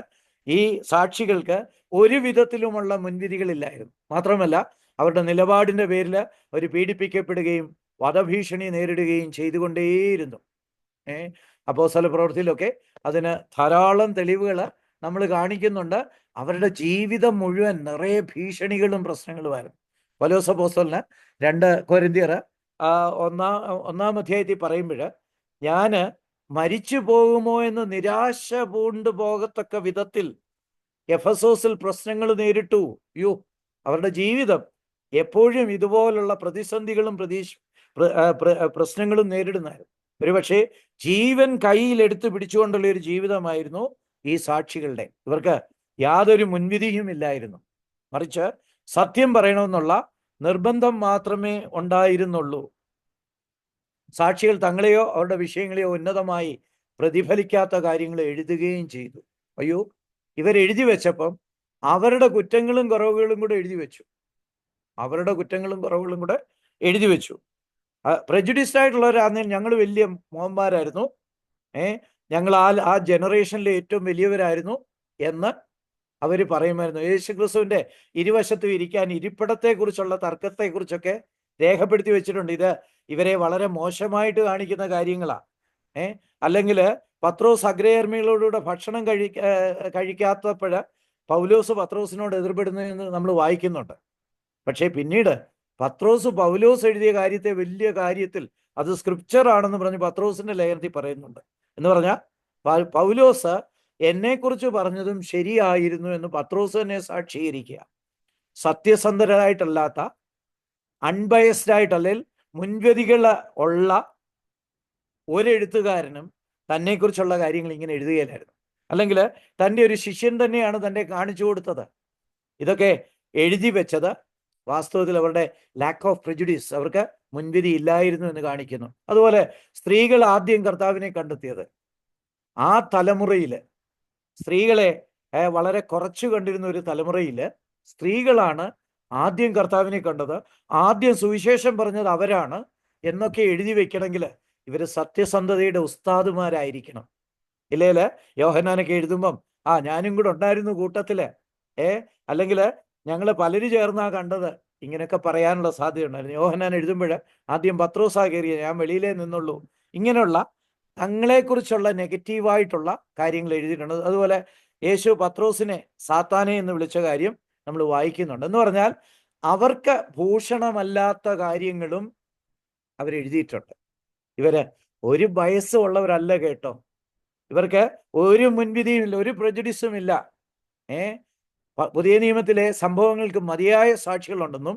ഈ സാക്ഷികൾക്ക് ഒരു വിധത്തിലുമുള്ള മുൻവിധികളില്ലായിരുന്നു. മാത്രമല്ല, അവരുടെ നിലപാടിന്റെ പേരിൽ അവർ പീഡിപ്പിക്കപ്പെടുകയും വധഭീഷണി നേരിടുകയും ചെയ്തുകൊണ്ടേയിരുന്നു. അപ്പോസ്തല പ്രവൃത്തിയിലൊക്കെ അതിന് ധാരാളം തെളിവുകൾ നമ്മൾ കാണിക്കുന്നുണ്ട്. അവരുടെ ജീവിതം മുഴുവൻ നിറയെ ഭീഷണികളും പ്രശ്നങ്ങളുമായിരുന്നു. പൗലോസ് അപ്പോസ്തലന് 2 കൊരിന്ത്യർ 1-ാം അധ്യായത്തിൽ പറയുമ്പോൾ, ഞാൻ മരിച്ചു പോകുമോ എന്ന് നിരാശ പൂണ്ടു പോകത്തക്ക വിധത്തിൽ എഫെസോസിൽ പ്രശ്നങ്ങൾ നേരിട്ടു. അവരുടെ ജീവിതം എപ്പോഴും ഇതുപോലുള്ള പ്രതിസന്ധികളും പ്രശ്നങ്ങളും നേരിടുന്നായിരുന്നു. ഒരുപക്ഷെ ജീവൻ കയ്യിലെടുത്ത് പിടിച്ചുകൊണ്ടുള്ള ഒരു ജീവിതമായിരുന്നു ഈ സാക്ഷികളുടെ. ഇവർക്ക് യാതൊരു മുൻവിധിയും ഇല്ലായിരുന്നു. മറിച്ച് സത്യം പറയണമെന്നുള്ള നിർബന്ധം മാത്രമേ ഉണ്ടായിരുന്നുള്ളൂ. സാക്ഷികൾ തങ്ങളെയോ അവരുടെ വിഷയങ്ങളെയോ ഉന്നതമായി പ്രതിഫലിക്കാത്ത കാര്യങ്ങൾ എഴുതുകയും ചെയ്തു. ഇവരെഴുതി വെച്ചപ്പം അവരുടെ കുറ്റങ്ങളും കുറവുകളും കൂടെ എഴുതി വെച്ചു. പ്രജുഡിസ്ഡ് ആയിട്ടുള്ളവരാണെങ്കിൽ ഞങ്ങൾ വലിയ മോഹന്മാരായിരുന്നു, ഞങ്ങൾ ആ ജനറേഷനിലെ ഏറ്റവും വലിയവരായിരുന്നു എന്ന് അവർ പറയുമായിരുന്നു. യേശുക്രിസ്തുവിന്റെ ഇരുവശത്തും ഇരിക്കാൻ ഇരിപ്പിടത്തെക്കുറിച്ചുള്ള തർക്കത്തെക്കുറിച്ചൊക്കെ രേഖപ്പെടുത്തി വെച്ചിട്ടുണ്ട്. ഇത് ഇവരെ വളരെ മോശമായിട്ട് കാണിക്കുന്ന കാര്യങ്ങളാണ്. അല്ലെങ്കിൽ പത്രോസ് അഗ്രകർമ്മികളോടുകൂടെ ഭക്ഷണം കഴിക്കാത്തപ്പോൾ പൗലോസ് പത്രോസിനോട് എതിർപ്പെടുന്നതെന്ന് നമ്മൾ വായിക്കുന്നുണ്ട്. പക്ഷേ പിന്നീട് പൗലോസ് എഴുതിയ കാര്യത്തെ വലിയ കാര്യത്തിൽ അത് സ്ക്രിപ്ചർ ആണെന്ന് പറഞ്ഞ് പത്രോസിന്റെ ലേഖനത്തിൽ പറയുന്നുണ്ട്. എന്ന് പറഞ്ഞാൽ പൗലോസ് എന്നെക്കുറിച്ച് പറഞ്ഞതും ശരിയായിരുന്നു എന്ന് പത്രോസ് തന്നെ സാക്ഷീകരിക്കുക. സത്യസന്ധരായിട്ടല്ലാത്ത, അൺബയസ്ഡ് ആയിട്ടല്ലെങ്കിൽ മുൻവിധികൾ ഉള്ള ഒരെഴുത്തുകാരനും തന്നെക്കുറിച്ചുള്ള കാര്യങ്ങൾ ഇങ്ങനെ എഴുതുകയില്ലായിരുന്നു. അല്ലെങ്കിൽ തൻ്റെ ഒരു ശിഷ്യൻ തന്നെയാണ് തൻ്റെ കാണിച്ചു കൊടുത്തത്. ഇതൊക്കെ എഴുതി വെച്ചത് വാസ്തവത്തിൽ അവരുടെ ലാക്ക് ഓഫ് പ്രെജുഡീസ്, അവർക്ക് മുൻവിധി ഇല്ലായിരുന്നു എന്ന് കാണിക്കുന്നു. അതുപോലെ സ്ത്രീകൾ ആദ്യം കർത്താവിനെ കണ്ടെത്തിയത്, ആ തലമുറയിൽ സ്ത്രീകളെ വളരെ കുറച്ചു കണ്ടിരുന്ന ഒരു തലമുറയിൽ സ്ത്രീകളാണ് ആദ്യം കർത്താവിനെ കണ്ടത്, ആദ്യം സുവിശേഷം പറഞ്ഞത് അവരാണ് എന്നൊക്കെ എഴുതി വെക്കണമെങ്കിൽ ഇവർ സത്യസന്ധതയുടെ ഉസ്താദുമാരായിരിക്കണം. ഇല്ലേല് യോഹന്നാനൊക്കെ എഴുതുമ്പം ഞാനും കൂടെ ഉണ്ടായിരുന്നു കൂട്ടത്തില്, അല്ലെങ്കിൽ ഞങ്ങൾ പലരും ചേർന്നാ കണ്ടത്, ഇങ്ങനെയൊക്കെ പറയാനുള്ള സാധ്യതയുണ്ടായിരുന്നു. യോഹന്നാൻ എഴുതുമ്പോൾ ആദ്യം പത്രോസാ കയറിയ, ഞാൻ വെളിയിലേ നിന്നുള്ളൂ, ഇങ്ങനെയുള്ള തങ്ങളെക്കുറിച്ചുള്ള നെഗറ്റീവായിട്ടുള്ള കാര്യങ്ങൾ എഴുതിയിട്ടുണ്ട്. അതുപോലെ യേശു പത്രോസിനെ സാത്താനെ എന്ന് വിളിച്ച കാര്യം നമ്മൾ വായിക്കുന്നുണ്ട്. എന്ന് പറഞ്ഞാൽ അവർക്ക് ഭൂഷണമല്ലാത്ത കാര്യങ്ങളും അവരെഴുതിയിട്ടുണ്ട്. ഇവര് ഒരു ബയസ്സും ഉള്ളവരല്ല കേട്ടോ. ഇവർക്ക് ഒരു മുൻവിധിയുമില്ല, ഒരു പ്രജുഡിസും ഇല്ല. പുതിയ നിയമത്തിലെ സംഭവങ്ങൾക്ക് മതിയായ സാക്ഷികളുണ്ടെന്നും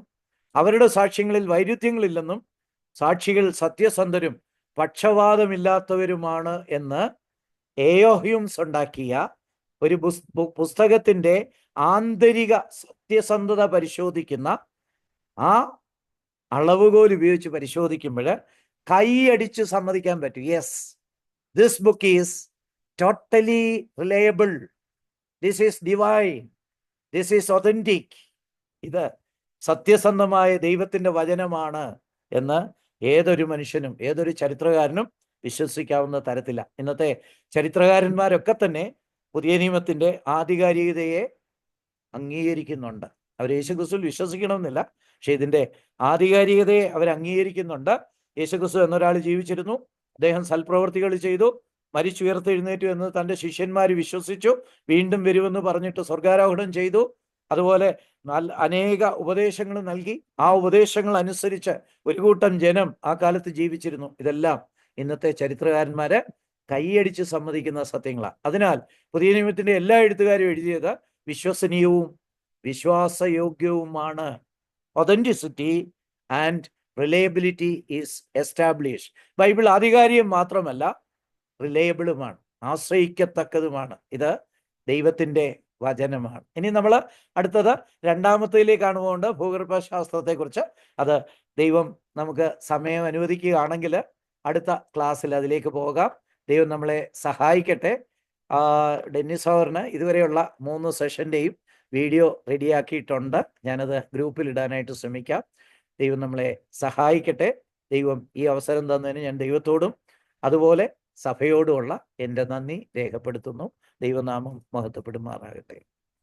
അവരുടെ സാക്ഷ്യങ്ങളിൽ വൈരുദ്ധ്യങ്ങളില്ലെന്നും സാക്ഷികൾ സത്യസന്ധരും പക്ഷപാതമില്ലാത്തവരുമാണ് എന്ന് എയോഹ്യൂംസ് ഉണ്ടാക്കിയ ഒരു പുസ്തകത്തിന്റെ ആന്തരിക സത്യസന്ധത പരിശോധിക്കുന്ന ആ അളവുകോൽ ഉപയോഗിച്ച് പരിശോധിക്കുമ്പോൾ കൈയടിച്ച് സമ്മതിക്കാൻ പറ്റും. Yes, this book is totally reliable, this is divine, this is authentic. ഇത് സത്യസന്ധമായ ദൈവത്തിന്റെ വചനമാണ് എന്ന് ഏതൊരു മനുഷ്യനും ഏതൊരു ചരിത്രകാരനും വിശ്വസിക്കാവുന്ന തരത്തില്ല. ഇന്നത്തെ ചരിത്രകാരന്മാരൊക്കെ തന്നെ പുതിയ നിയമത്തിന്റെ ആധികാരികതയെ അംഗീകരിക്കുന്നുണ്ട്. അവർ യേശുക്രിസ്തുവിൽ വിശ്വസിക്കണമെന്നില്ല, പക്ഷെ ഇതിന്റെ ആധികാരികതയെ അവർ അംഗീകരിക്കുന്നുണ്ട്. യേശുക്രിസ്തു എന്നൊരാൾ ജീവിച്ചിരുന്നു, അദ്ദേഹം സൽപ്രവർത്തികൾ ചെയ്തു, മരിച്ചുയർത്തെഴുന്നേറ്റു എന്ന് തൻ്റെ ശിഷ്യന്മാർ വിശ്വസിച്ചു. വീണ്ടും വരുമെന്ന് പറഞ്ഞിട്ട് സ്വർഗാരോഹണം ചെയ്തു. അതുപോലെ അനേക ഉപദേശങ്ങൾ നൽകി. ആ ഉപദേശങ്ങൾ അനുസരിച്ച് ഒരു കൂട്ടം ജനം ആ കാലത്ത് ജീവിച്ചിരുന്നു. ഇതെല്ലാം ഇന്നത്തെ ചരിത്രകാരന്മാര് കൈയടിച്ച് സമ്മതിക്കുന്ന സത്യങ്ങളാണ്. അതിനാൽ പുതിയ നിയമത്തിന്റെ എല്ലാ എഴുത്തുകാരും എഴുതിയത് വിശ്വസനീയവും വിശ്വാസയോഗ്യവുമാണ്. Authenticity and reliability is establish. Bible ആധികാരികം മാത്രമല്ല, റിലയബിളുമാണ്, ആശ്രയിക്കത്തക്കതുമാണ്. ഇത് ദൈവത്തിൻ്റെ വചനമാണ്. ഇനി നമ്മൾ അടുത്തത് രണ്ടാമത്തേതിലേക്കാണ് പോകേണ്ടത്, ഭൂഗർഭശാസ്ത്രത്തെക്കുറിച്ച്. അത് ദൈവം നമുക്ക് സമയം അനുവദിക്കുകയാണെങ്കിൽ അടുത്ത ക്ലാസ്സിൽ അതിലേക്ക് പോകാം. ദൈവം നമ്മളെ സഹായിക്കട്ടെ. ഡെന്നിസ് ഹവറിന് ഇതുവരെയുള്ള 3 സെഷൻ്റെയും വീഡിയോ റെഡിയാക്കിയിട്ടുണ്ട്. ഞാനത് ഗ്രൂപ്പിൽ ഇടാനായിട്ട് ശ്രമിക്കാം. ദൈവം നമ്മളെ സഹായിക്കട്ടെ. ദൈവം ഈ അവസരം തന്നതിന് ഞാൻ ദൈവത്തോടും അതുപോലെ സഭയോടുമുള്ള എൻ്റെ നന്ദി രേഖപ്പെടുത്തുന്നു. ദൈവനാമം മഹത്വപ്പെടുമാറാകട്ടെ.